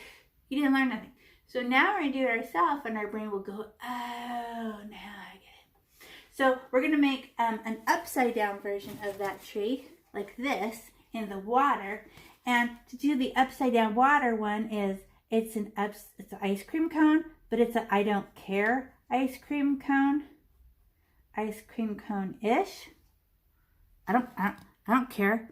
[SPEAKER 1] You didn't learn nothing. So now we're going to do it ourselves and our brain will go, oh, now I get it. So we're going to make an upside down version of that tree, like this, in the water. And to do the upside down water one is, it's an ice cream cone, but it's a I don't care ice cream cone. Ice cream cone-ish. I don't care.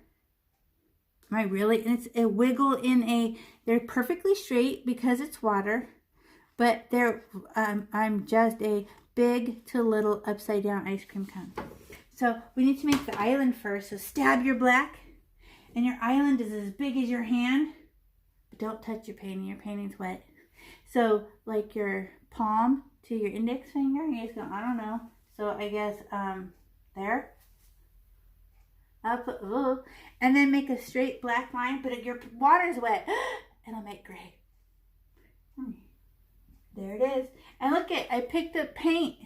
[SPEAKER 1] Am I really? And it's a wiggle in a, they're perfectly straight because it's water, but they're, I'm just a big to little upside down ice cream cone. So we need to make the island first. So stab your black, and your island is as big as your hand, but don't touch your painting. Your painting's wet. So like your palm to your index finger, you guys go, I don't know. So I guess there. Up, and then make a straight black line, but your water's wet. And I'll make gray. There it is. And look at, I picked up paint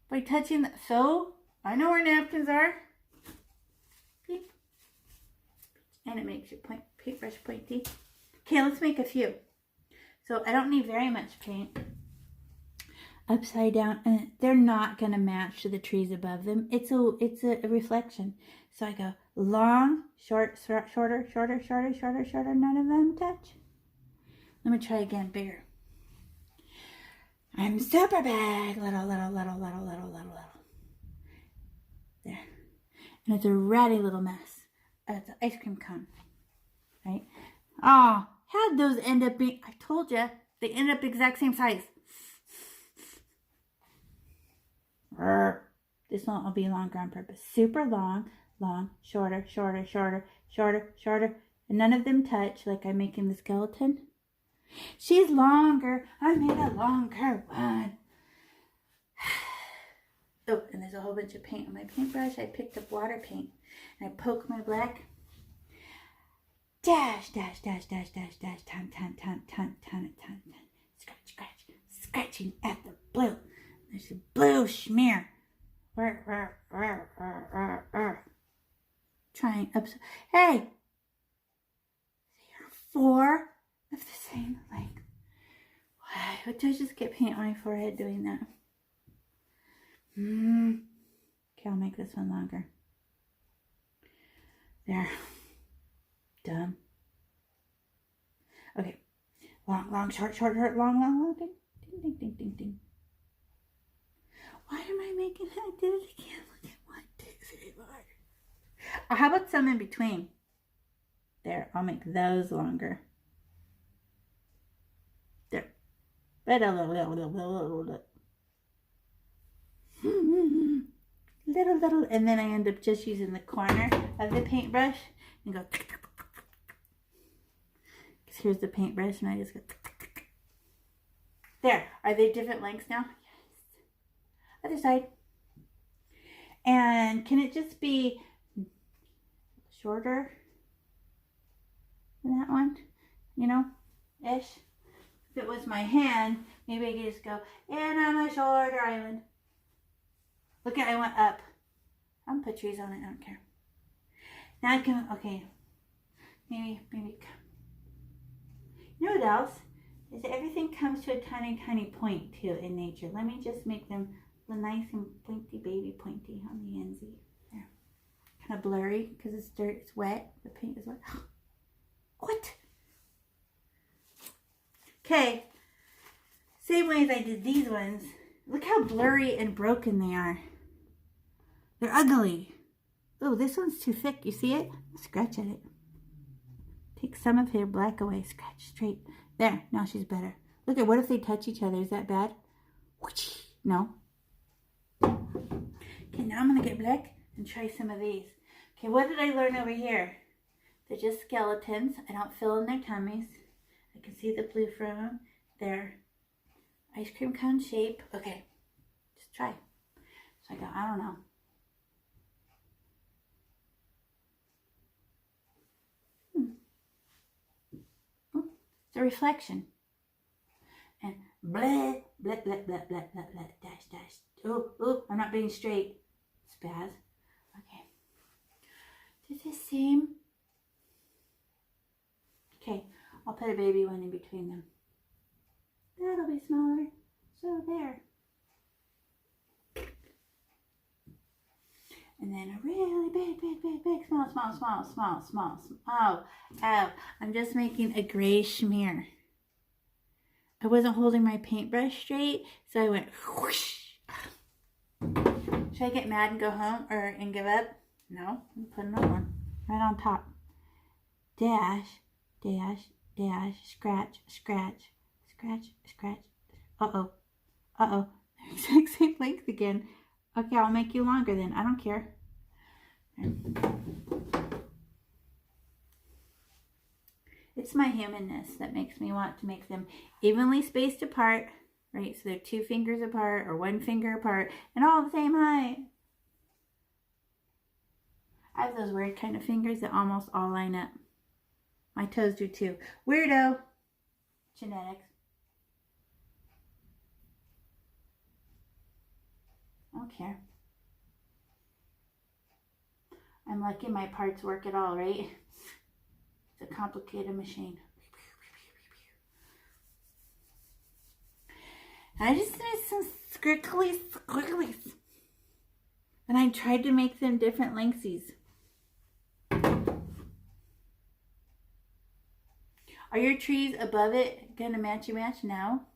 [SPEAKER 1] by touching the, so I know where napkins are. Beep. And it makes your paintbrush pointy. Okay, let's make a few. So I don't need very much paint. Upside down, and they're not going to match to the trees above them. It's a reflection. So I go long, short, shorter, shorter, shorter, shorter, shorter. None of them touch. Let me try again, bigger. I'm super big. Little, little, little, little, little, little, little. There. And it's a ratty little mess. It's an ice cream cone. Right? Oh, how'd those end up being? I told you, they end up the exact same size. This one will be longer on purpose. Super long, long, shorter, shorter, shorter, shorter, shorter. And none of them touch like I'm making the skeleton. She's longer. I made a longer one. Oh, and there's a whole bunch of paint on my paintbrush. I picked up water paint. And I poke my black. Dash, dash, dash, dash, dash, dash. Ton, ton, ton, ton, ton, ton. Scratch, scratch. Scratching at the blue. There's a blue smear. Trying up. Hey! There are 4 of the same length. Why do I just get paint on my forehead doing that? Okay, I'll make this one longer. There. Done. Okay. Long, long, short, short, short, long, long, long. Ding, ding, ding, ding, ding. Why am I making it? I did it again. Look at 1, 2, 3, 4. Oh, how about some in between? There, I'll make those longer. There. Little, and then I end up just using the corner of the paintbrush and go. Because here's the paintbrush, and I just go. There. Are they different lengths now? Yes. Other side. And can it just be shorter than that one? You know, ish. If it was my hand, maybe I could just go, and on a shorter island. Look at, I went up. I'm gonna put trees on it, I don't care. Now I can, okay. Maybe. You know what else? Is that everything comes to a tiny, tiny point too in nature. Let me just make them nice and pointy, baby pointy on the ends. There. Kind of blurry because it's dirt, it's wet. The paint is wet. What? Okay. Same way as I did these ones. Look how blurry and broken they are. They're ugly. Oh, this one's too thick. You see it? Scratch at it. Take some of her black away. Scratch straight. There. Now she's better. Look at, what if they touch each other? Is that bad? No. Okay, now I'm going to get black and try some of these. Okay, what did I learn over here? They're just skeletons. I don't fill in their tummies. I can see the blue from them. They're ice cream cone shape. Okay, just try. So I go, I don't know. It's a reflection. And blah, blah, blah, blah, blah, blah, blah, dash, dash. Oh, I'm not being straight. Spaz. Okay. Do the same. Okay, I'll put a baby one in between them. That'll be smaller. So there. And then a really big, small. Oh, I'm just making a gray smear. I wasn't holding my paintbrush straight, so I went whoosh. Should I get mad and go home and give up? No, I'm putting another one right on top. Dash, dash, dash, scratch, scratch, scratch, scratch. Uh-oh. Exact same length again. Okay, I'll make you longer then. I don't care. It's my humanness that makes me want to make them evenly spaced apart, right? So they're 2 fingers apart or 1 finger apart and all the same height. I have those weird kind of fingers that almost all line up. My toes do too. Weirdo. Genetics. I don't care. I'm lucky my parts work at all, right? It's a complicated machine. I just made some squiggly. And I tried to make them different lengthsies. Are your trees above it gonna match? No?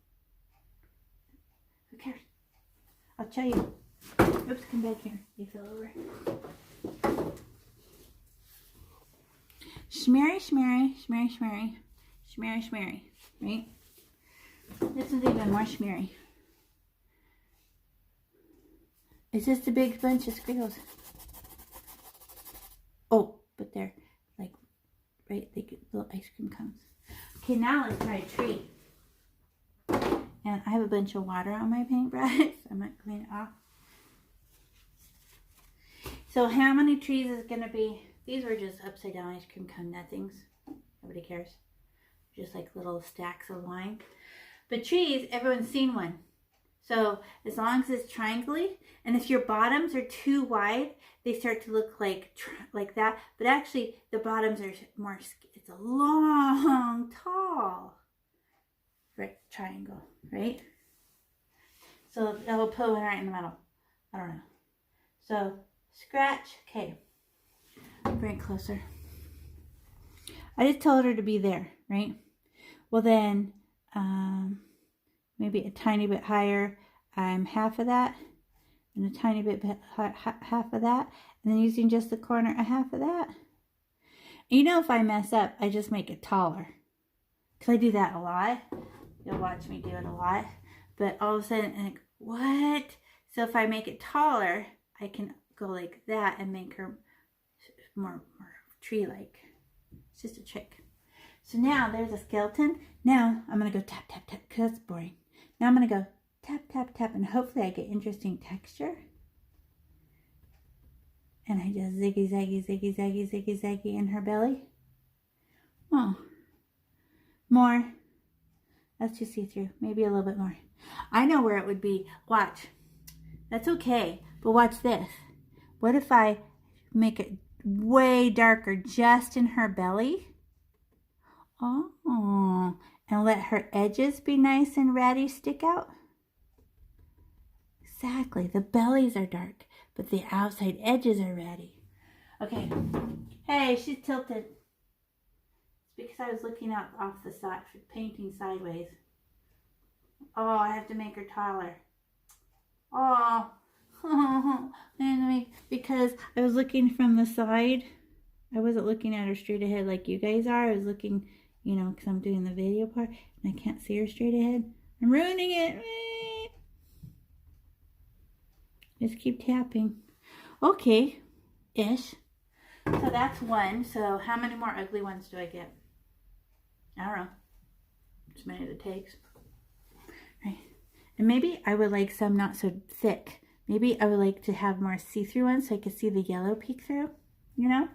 [SPEAKER 1] Who cares? I'll show you. Oops, come back here. You fell over. Shmeary, right? This is even more shmeary. It's just a big bunch of squiggles. Oh, but they're like, right, they get little ice cream cones. Okay, now let's try a tree. And I have a bunch of water on my paintbrush, so I might clean it off. So how many trees is it going to be? These were just upside down ice cream cone nothings. Nobody cares. Just like little stacks of wine. But trees, everyone's seen one. So as long as it's triangly, and if your bottoms are too wide, they start to look like that. But actually, the bottoms are more, it's a long, tall triangle, right? So I will put one right in the middle. I don't know. So scratch, okay. Bring it closer. I just told her to be there, right? Well then, maybe a tiny bit higher. I'm half of that. and a tiny bit, half of that, and then using just the corner, a half of that. You know, if I mess up, I just make it taller. Because I do that a lot. You'll watch me do it a lot. But all of a sudden, I'm like, what? So if I make it taller, I can go like that and make her more tree-like. It's just a trick. So now there's a skeleton. Now I'm going to go tap, tap, tap, because that's boring. Now I'm going to go tap, tap, tap, and hopefully I get interesting texture. And I just ziggy, zaggy, ziggy, zaggy, ziggy, zaggy in her belly. Oh, more. Let's just see through. Maybe a little bit more. I know where it would be. Watch. That's okay. But watch this. What if I make it way darker just in her belly? Oh, and let her edges be nice and ratty stick out? Exactly. The bellies are dark, but the outside edges are ratty. Okay. Hey, she's tilted. It's because I was looking out off the side, painting sideways. Oh, I have to make her taller. Oh, because I was looking from the side. I wasn't looking at her straight ahead like you guys are. I was looking, you know, because I'm doing the video part and I can't see her straight ahead. I'm ruining it. Just keep tapping. Okay, ish. So that's one. So how many more ugly ones do I get? I don't know. As many as it takes. Right. And maybe I would like some not so thick. Maybe I would like to have more see-through ones so I could see the yellow peek through. You know?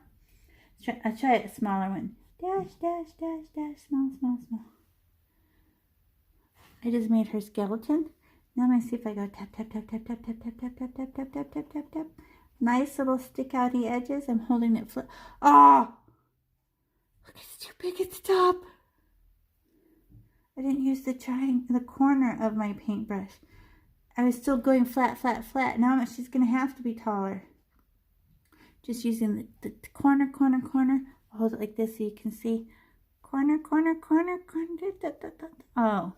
[SPEAKER 1] I'll try a smaller one. Dash, dash, dash, dash. Small, small, small. I just made her skeleton. Now I'm going to see if I go tap, tap, tap, tap, tap, tap, tap, tap, tap, tap, tap, tap, tap, tap, tap. Nice little stick-outy edges. I'm holding it flat. Oh! Look, it's too big at the top. I didn't use the corner of my paintbrush. I was still going flat, flat, flat. Now she's going to have to be taller. Just using the corner, corner, corner. I'll hold it like this so you can see. Corner, corner, corner, corner. Da, da, da. Oh.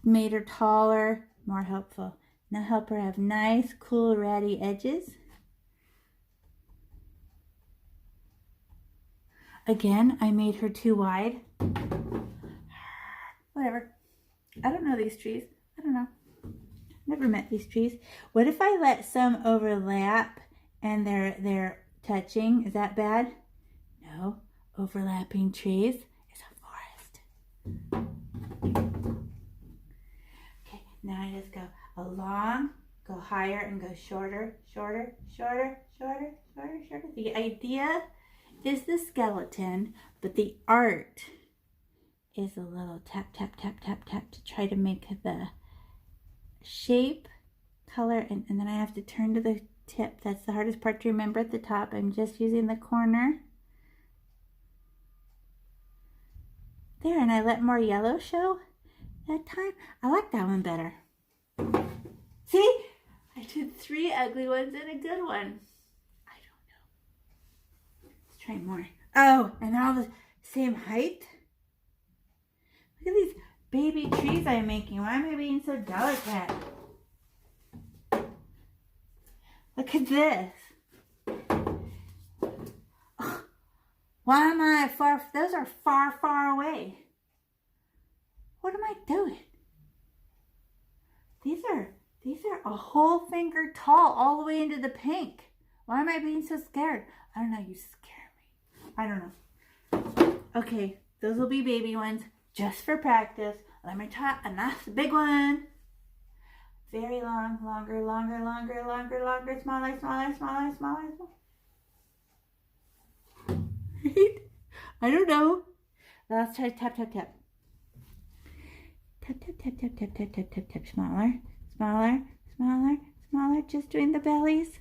[SPEAKER 1] Made her taller, more helpful. Now help her have nice, cool, ratty edges. Again, I made her too wide. Whatever. I don't know these trees. I don't know. Never met these trees. What if I let some overlap and they're touching? Is that bad? No. Overlapping trees is a forest. Okay, now I just go along, go higher, and go shorter, shorter, shorter, shorter, shorter, shorter. The idea is the skeleton, but the art is a little tap, tap, tap, tap, tap to try to make the shape, color, and then I have to turn to the tip. That's the hardest part to remember at the top. I'm just using the corner. There, and I let more yellow show that time. I like that one better. See? I did 3 ugly ones and a good one. I don't know. Let's try more. Oh, and they're all the same height? Look at these baby trees I'm making. Why am I being so delicate? Look at this. Oh, why am I far? Those are far, far away. What am I doing? These are a whole finger tall all the way into the pink. Why am I being so scared? I don't know. You scare me. I don't know. Okay, those will be baby ones. Just for practice. Let me try a nice big one. Very long, longer, longer, longer, longer, longer, smaller, smaller, smaller, smaller, smaller. Right? I don't know. Let's try tap, tap, tap. Tap, tap, tap, tap, tap, tap, tap, tap, tap. Smaller, smaller, smaller, smaller. Just doing the bellies.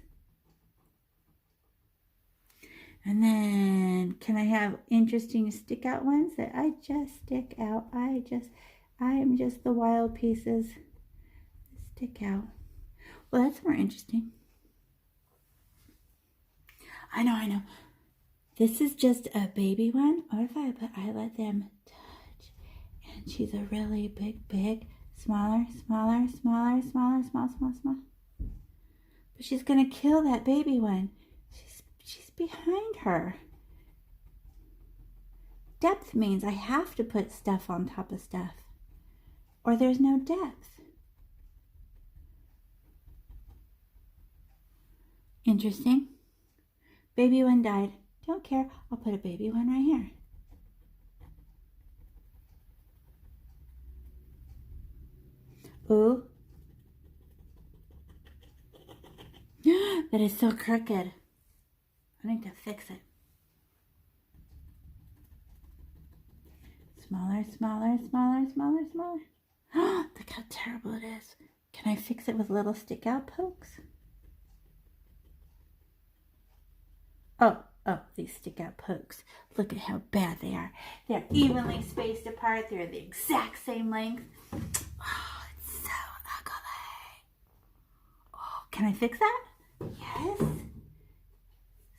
[SPEAKER 1] And then, can I have interesting stick out ones that I just stick out? I am just the wild pieces that stick out. Well, that's more interesting. I know. This is just a baby one. What if I let them touch? And she's a really big, smaller, smaller, smaller, smaller, small, small, small. But she's going to kill that baby one. She's behind her. Depth means I have to put stuff on top of stuff, or there's no depth. Interesting. Baby one died. Don't care. I'll put a baby one right here. Ooh. That is so crooked. I need to fix it. Smaller, smaller, smaller, smaller, smaller. Look how terrible it is. Can I fix it with little stick out pokes? Oh, these stick out pokes. Look at how bad they are. They're evenly spaced apart. They're the exact same length. Oh, it's so ugly. Oh, can I fix that? Yes.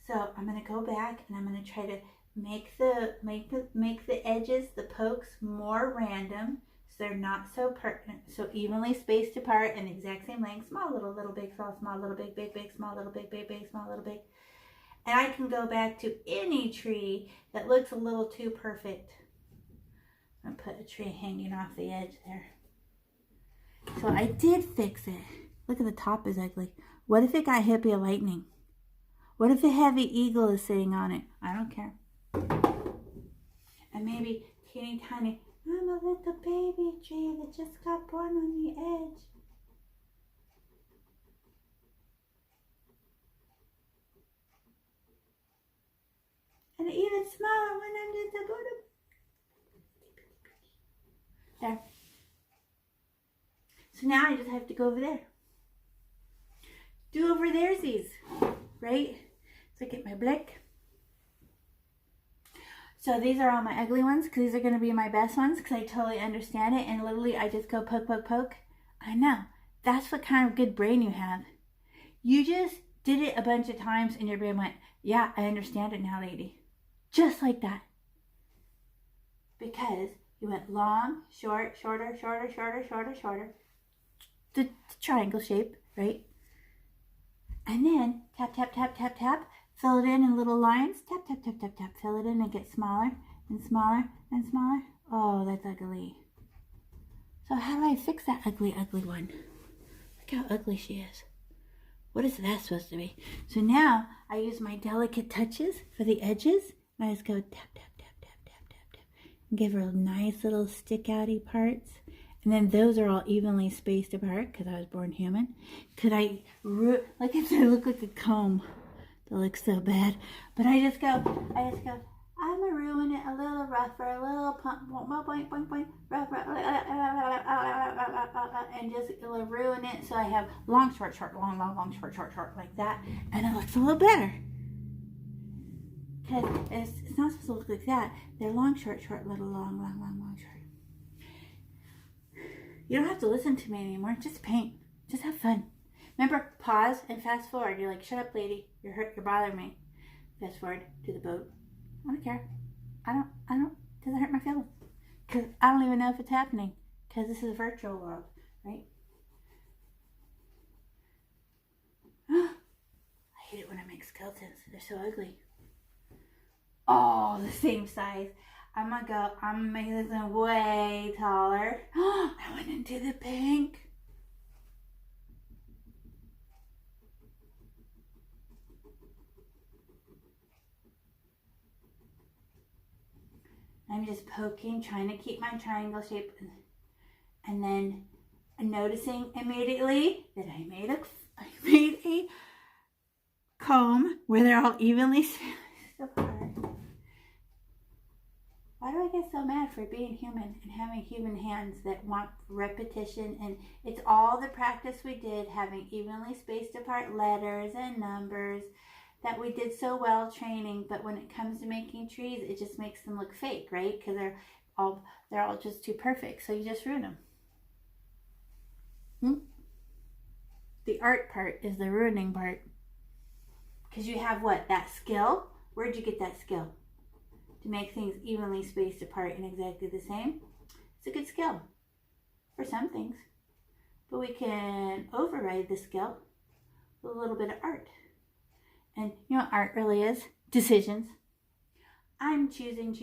[SPEAKER 1] So I'm going to go back and I'm going to try to make the edges, the pokes, more random, so they're not so evenly spaced apart and the exact same length. Small, little, big, small, little, big, big, small, little, big, small, little, big. And I can go back to any tree that looks a little too perfect. I'm gonna put a tree hanging off the edge there. So I did fix it. Look at the top is ugly. What if it got hit by lightning? What if a heavy eagle is sitting on it? I don't care. And maybe teeny tiny, I'm a little baby tree that just got born on the edge. And an even smaller one under the bottom. There. So now I just have to go over there. Do over there's, right? So I get my blick. So these are all my ugly ones because these are going to be my best ones because I totally understand it. And literally I just go poke, poke, poke. I know. That's what kind of good brain you have. You just did it a bunch of times and your brain went, yeah, I understand it now, lady. Just like that. Because you went long, short, shorter, shorter, shorter, shorter, shorter. The triangle shape, right? And then tap, tap, tap, tap, tap. Fill it in little lines. Tap, tap, tap, tap, tap. Fill it in and get smaller and smaller and smaller. Oh, that's ugly. So how do I fix that ugly, ugly one? Look how ugly she is. What is that supposed to be? So now I use my delicate touches for the edges. And I just go tap, tap, tap, tap, tap, tap, tap. And give her nice little stick-outy parts. And then those are all evenly spaced apart because I was born human. Could I, like if I look like a comb, that looks so bad. But I just go, I'm gonna ruin it a little rougher, a little point, rough, and just ruin it so I have long, short, short, long, long, long, short, short, short, like that. And it looks a little better. Because it's not supposed to look like that. They're long, short, short, little, long, long, long, long, short. You don't have to listen to me anymore. Just paint. Just have fun. Remember, pause and fast forward. You're like, shut up, lady. You're bothering me. Fast forward to the boat. I don't care. I don't, doesn't hurt my feelings. Because I don't even know if it's happening. Because this is a virtual world, right? I hate it when I make skeletons. They're so ugly. Oh, the same size. I'm gonna make this one way taller. I went into the pink. I'm just poking, trying to keep my triangle shape, and then noticing immediately that I made a comb where they're all evenly spaced apart. Why do I get so mad for being human and having human hands that want repetition? And it's all the practice we did, having evenly spaced apart letters and numbers that we did so well training. But when it comes to making trees, it just makes them look fake, right? Because they're all just too perfect. So you just ruin them. The art part is the ruining part. Because you have what? That skill? Where'd you get that skill? To make things evenly spaced apart and exactly the same. It's a good skill for some things. But we can override the skill a little bit of art. And you know what art really is? Decisions. I'm choosing.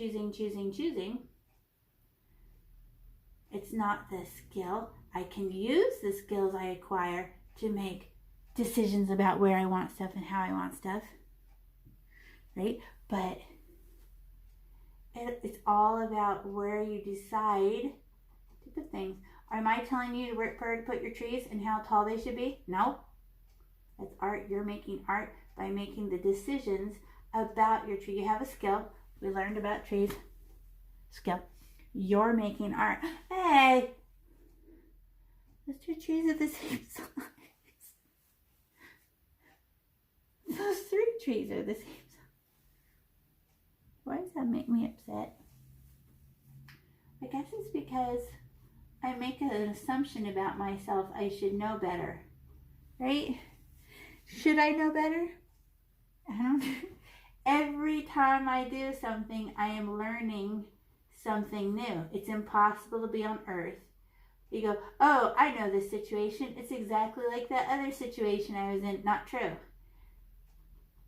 [SPEAKER 1] It's not the skill. I can use the skills I acquire to make decisions about where I want stuff and how I want stuff, right? But it's all about where you decide to put things. Am I telling you where to put your trees and how tall they should be? No. That's art. You're making art by making the decisions about your tree. You have a skill. We learned about trees. Skill. You're making art. Hey! Those two trees are the same size. Those three trees are the same size. Why does that make me upset? I guess it's because I make an assumption about myself. I should know better. Right? Should I know better? I don't know. Every time I do something, I am learning something new. It's impossible to be on earth. You go, oh, I know this situation. It's exactly like that other situation I was in. Not true.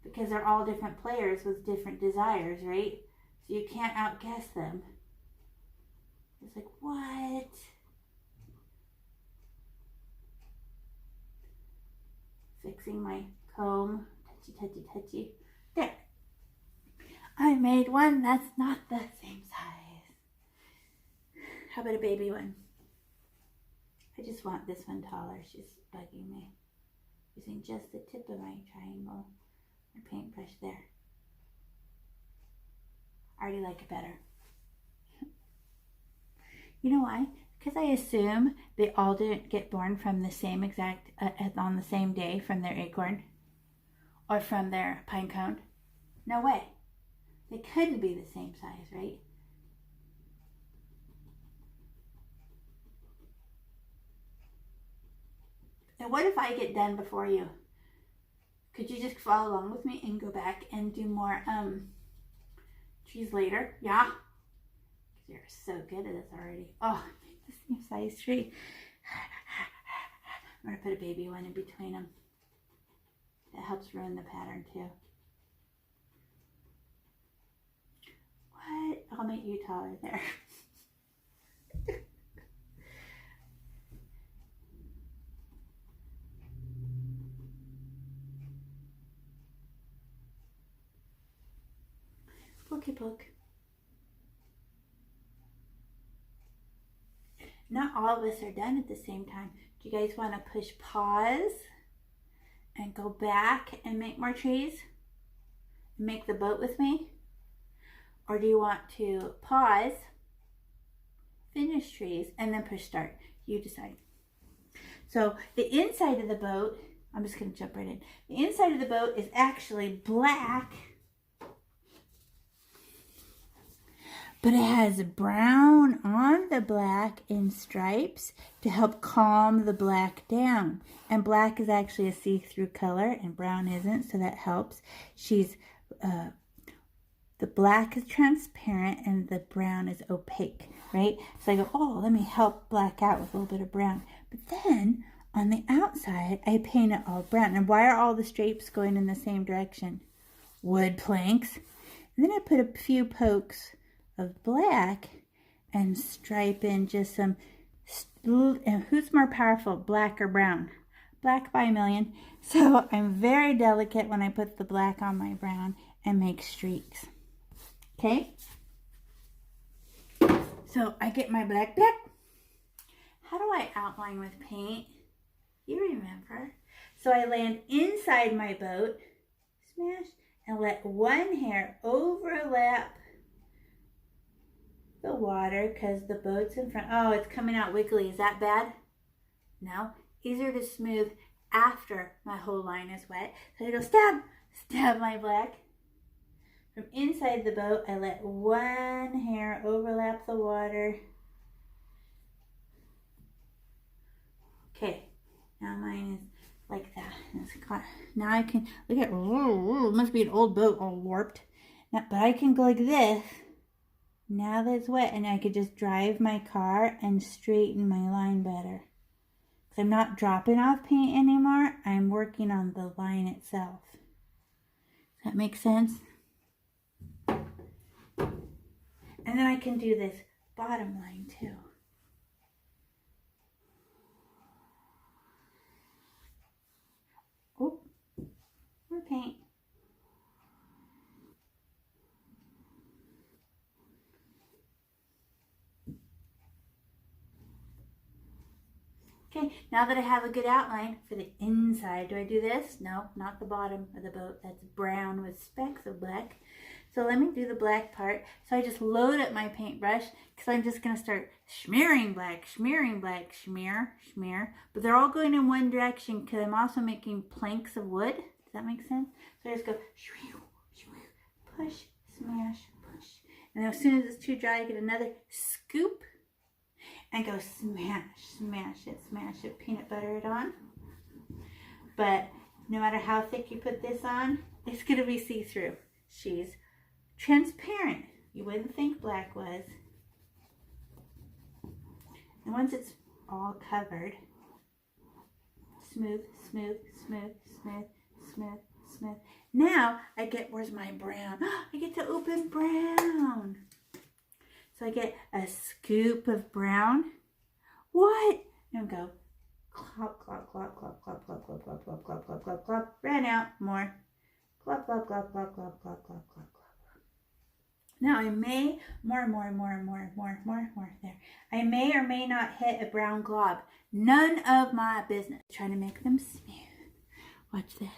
[SPEAKER 1] Because they're all different players with different desires, right? So you can't outguess them. It's like, what? Fixing my comb. Touchy. There. I made one that's not the same size. How about a baby one? I just want this one taller. She's bugging me. Using just the tip of my triangle, my paintbrush there. I already like it better. You know why? Because I assume they all didn't get born from the same exact, on the same day from their acorn or from their pine cone. No way. They couldn't be the same size, right? And what if I get done before you? Could you just follow along with me and go back and do more trees later? Yeah? You're so good at this already. Oh, I made the same size tree. I'm going to put a baby one in between them. That helps ruin the pattern too. What? I'll make you taller there. Pokey poke. Not all of us are done at the same time. Do you guys want to push pause and go back and make more trees? Make the boat with me? Or do you want to pause, finish trees, and then push start? You decide. So the inside of the boat, I'm just going to jump right in. The inside of the boat is actually black, but it has brown on the black in stripes to help calm the black down. And black is actually a see-through color and brown isn't, so that helps. The black is transparent and the brown is opaque, right? So I go, oh, let me help black out with a little bit of brown. But then on the outside, I paint it all brown. And why are all the stripes going in the same direction? Wood planks. And then I put a few pokes of black and stripe in just some, and who's more powerful, black or brown? Black by a million. So I'm very delicate when I put the black on my brown and make streaks. Okay? So I get my black. How do I outline with paint? You remember. So I land inside my boat, smash, and let one hair overlap the water because the boat's in front. Oh, it's coming out wiggly. Is that bad? No. Easier to smooth after my whole line is wet. So I go stab my black. From inside the boat, I let one hair overlap the water. Okay, now mine is like that. Now I can, look at, it must be an old boat all warped. Now, but I can go like this. Now that it's wet, and I could just drive my car and straighten my line better. Because So I'm not dropping off paint anymore. I'm working on the line itself. Does that make sense? And then I can do this bottom line too. Oh, more paint. Okay, now that I have a good outline for the inside, do I do this? No, not the bottom of the boat. That's brown with specks of black. So let me do the black part. So I just load up my paintbrush because I'm just going to start smearing black, smear, smear. But they're all going in one direction because I'm also making planks of wood. Does that make sense? So I just go push, smash, push. And then as soon as it's too dry, I get another scoop and go smash it, peanut butter it on. But no matter how thick you put this on, it's going to be see-through. She's transparent. You wouldn't think black was. And once it's all covered, smooth. Now I get, where's my brown? I get to open brown. So I get a scoop of brown. What? And go clop, clop, clop, clop, clop, clop, clop, clop, clop, clop, clop, clop, clop. Ran out. More. Clop, clop, clop, clop, clop, clop, clop, clop. Now I may, more, there. I may or may not hit a brown glob. None of my business. Trying to make them smooth. Watch this.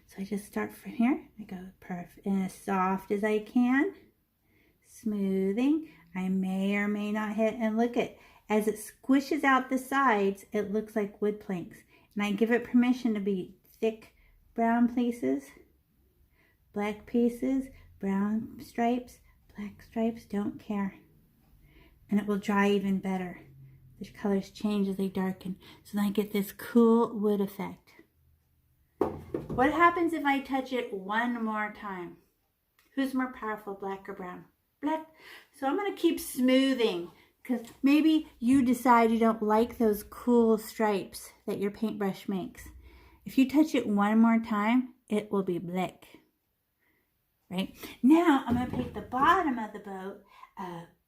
[SPEAKER 1] So I just start from here. I go perfect and as soft as I can. Smoothing. I may or may not hit, and look at, as it squishes out the sides, it looks like wood planks. And I give it permission to be thick brown places, black pieces, brown stripes, black stripes, don't care. And it will dry even better. The colors change as they darken. So then I get this cool wood effect. What happens if I touch it one more time? Who's more powerful, black or brown? Black. So I'm going to keep smoothing because maybe you decide you don't like those cool stripes that your paintbrush makes. If you touch it one more time, it will be black. Right? Now I'm going to paint the bottom of the boat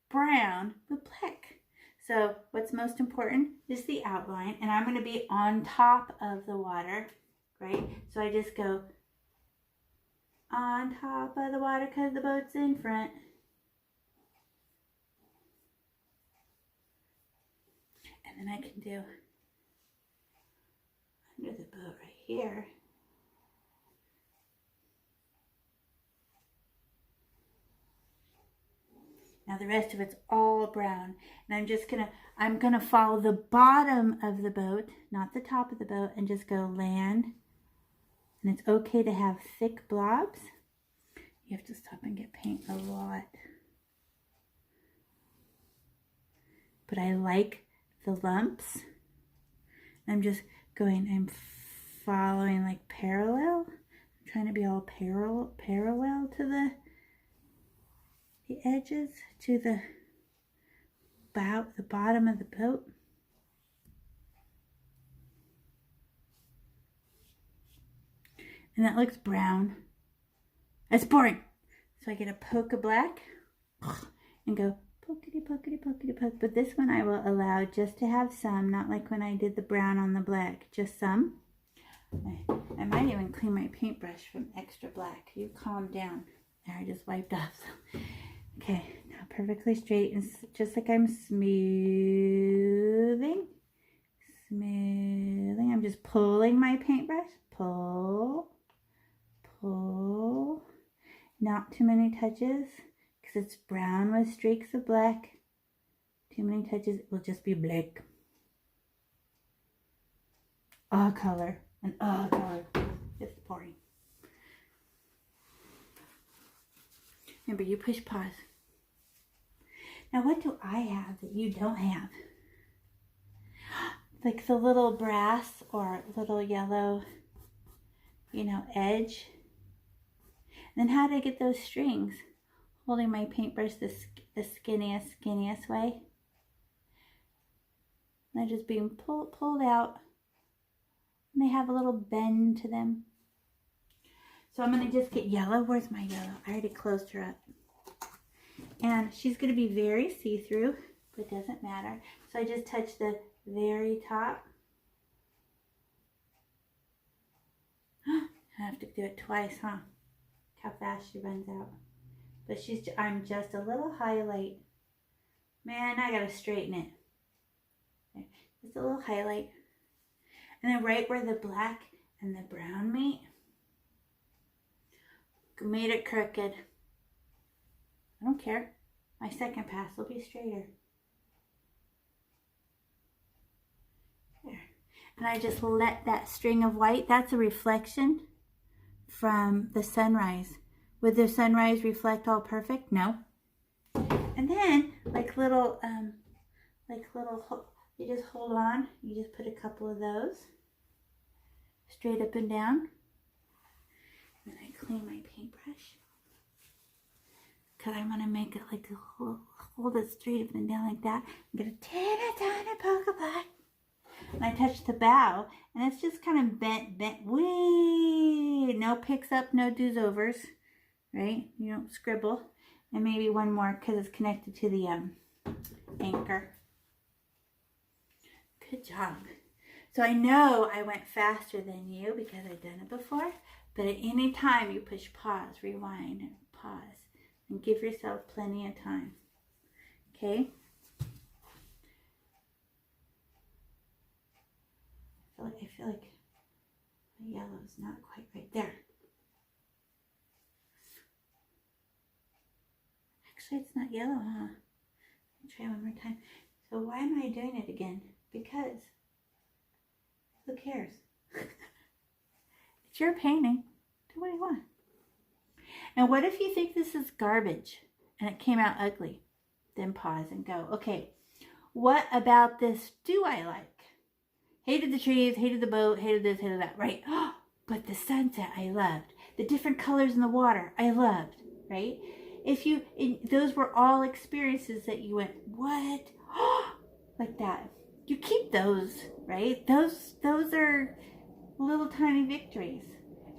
[SPEAKER 1] brown with black. So what's most important is the outline, and I'm going to be on top of the water, right? So I just go on top of the water because the boat's in front. And then I can do under the boat right here. Now the rest of it's all brown. And I'm gonna follow the bottom of the boat, not the top of the boat, and just go land. And it's okay to have thick blobs. You have to stop and get paint a lot. But I like the lumps. I'm just going, I'm following like parallel. I'm trying to be all parallel to the edges, to the bottom of the boat. And that looks brown. That's boring. So I get a poke of black and go pokety, pokety, pokety, poke. But this one I will allow just to have some, not like when I did the brown on the black, just some. I might even clean my paintbrush from extra black. You calm down. There, I just wiped off some. Okay, now perfectly straight, and just like I'm smoothing. I'm just pulling my paintbrush. Pull. Not too many touches, because it's brown with streaks of black. Too many touches, it will just be black. All color, and all color. It's boring. Remember, you push pause. Now, what do I have that you don't have? Like the little brass or little yellow, edge. And then how did I get those strings? Holding my paintbrush the skinniest way. they're just being pulled out. And they have a little bend to them. So I'm going to just get yellow. Where's my yellow? I already closed her up. And she's going to be very see-through, but it doesn't matter. So I just touch the very top. I have to do it twice, huh? How fast she runs out. But I'm just a little highlight. Man, I got to straighten it. Okay. Just a little highlight. And then right where the black and the brown meet, made it crooked. I don't care. My second pass will be straighter. There. And I just let that string of white, that's a reflection from the sunrise. Would the sunrise reflect all perfect? No. And then, you just hold on. You just put a couple of those straight up and down. And then I clean my paintbrush. Because I want to make it like hold it straight up and down like that. I'm going to tiny poke a black. And I touch the bow. And it's just kind of bent. Whee! No picks up, no do's overs. Right? You don't scribble. And maybe one more because it's connected to the anchor. Good job. So I know I went faster than you because I've done it before. But at any time you push pause, rewind, and pause. And give yourself plenty of time. Okay? I feel like the yellow is not quite right there. Actually, it's not yellow, huh? I'll try one more time. So why am I doing it again? Because who cares? It's your painting. Do what you want. And what if you think this is garbage and it came out ugly? Then pause and go, okay, what about this do I like? Hated the trees, hated the boat, hated this, hated that, right? But the sunset I loved. The different colors in the water I loved, right? Those were all experiences that you went, what? Like that. You keep those, right? Those are little tiny victories.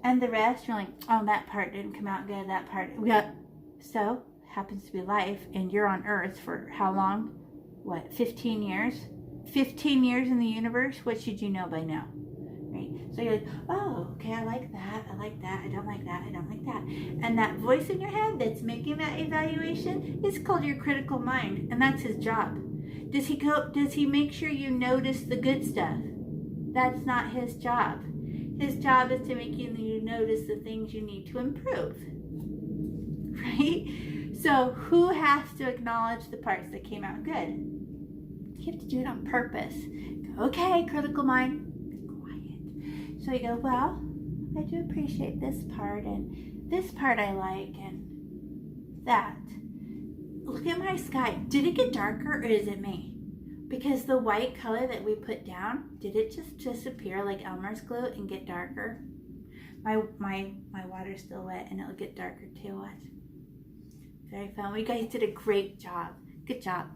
[SPEAKER 1] And the rest, you're like, oh, that part didn't come out good, that part. So, happens to be life, and you're on Earth for how long? What, 15 years? 15 years in the universe? What should you know by now? Right? So you're like, oh, okay, I like that, I don't like that, I don't like that. And that voice in your head that's making that evaluation is called your critical mind, and that's his job. Does he make sure you notice the good stuff? That's not his job. His job is to make you notice the things you need to improve. Right? So who has to acknowledge the parts that came out good? You have to do it on purpose. Go, okay, critical mind, be quiet. So you go, well, I do appreciate this part, and this part I like, and that. Look at my sky. Did it get darker, or is it me? Because the white color that we put down, did it just disappear like Elmer's glue and get darker? My water's still wet, and it'll get darker too. Watch. Very fun. You guys did a great job. Good job.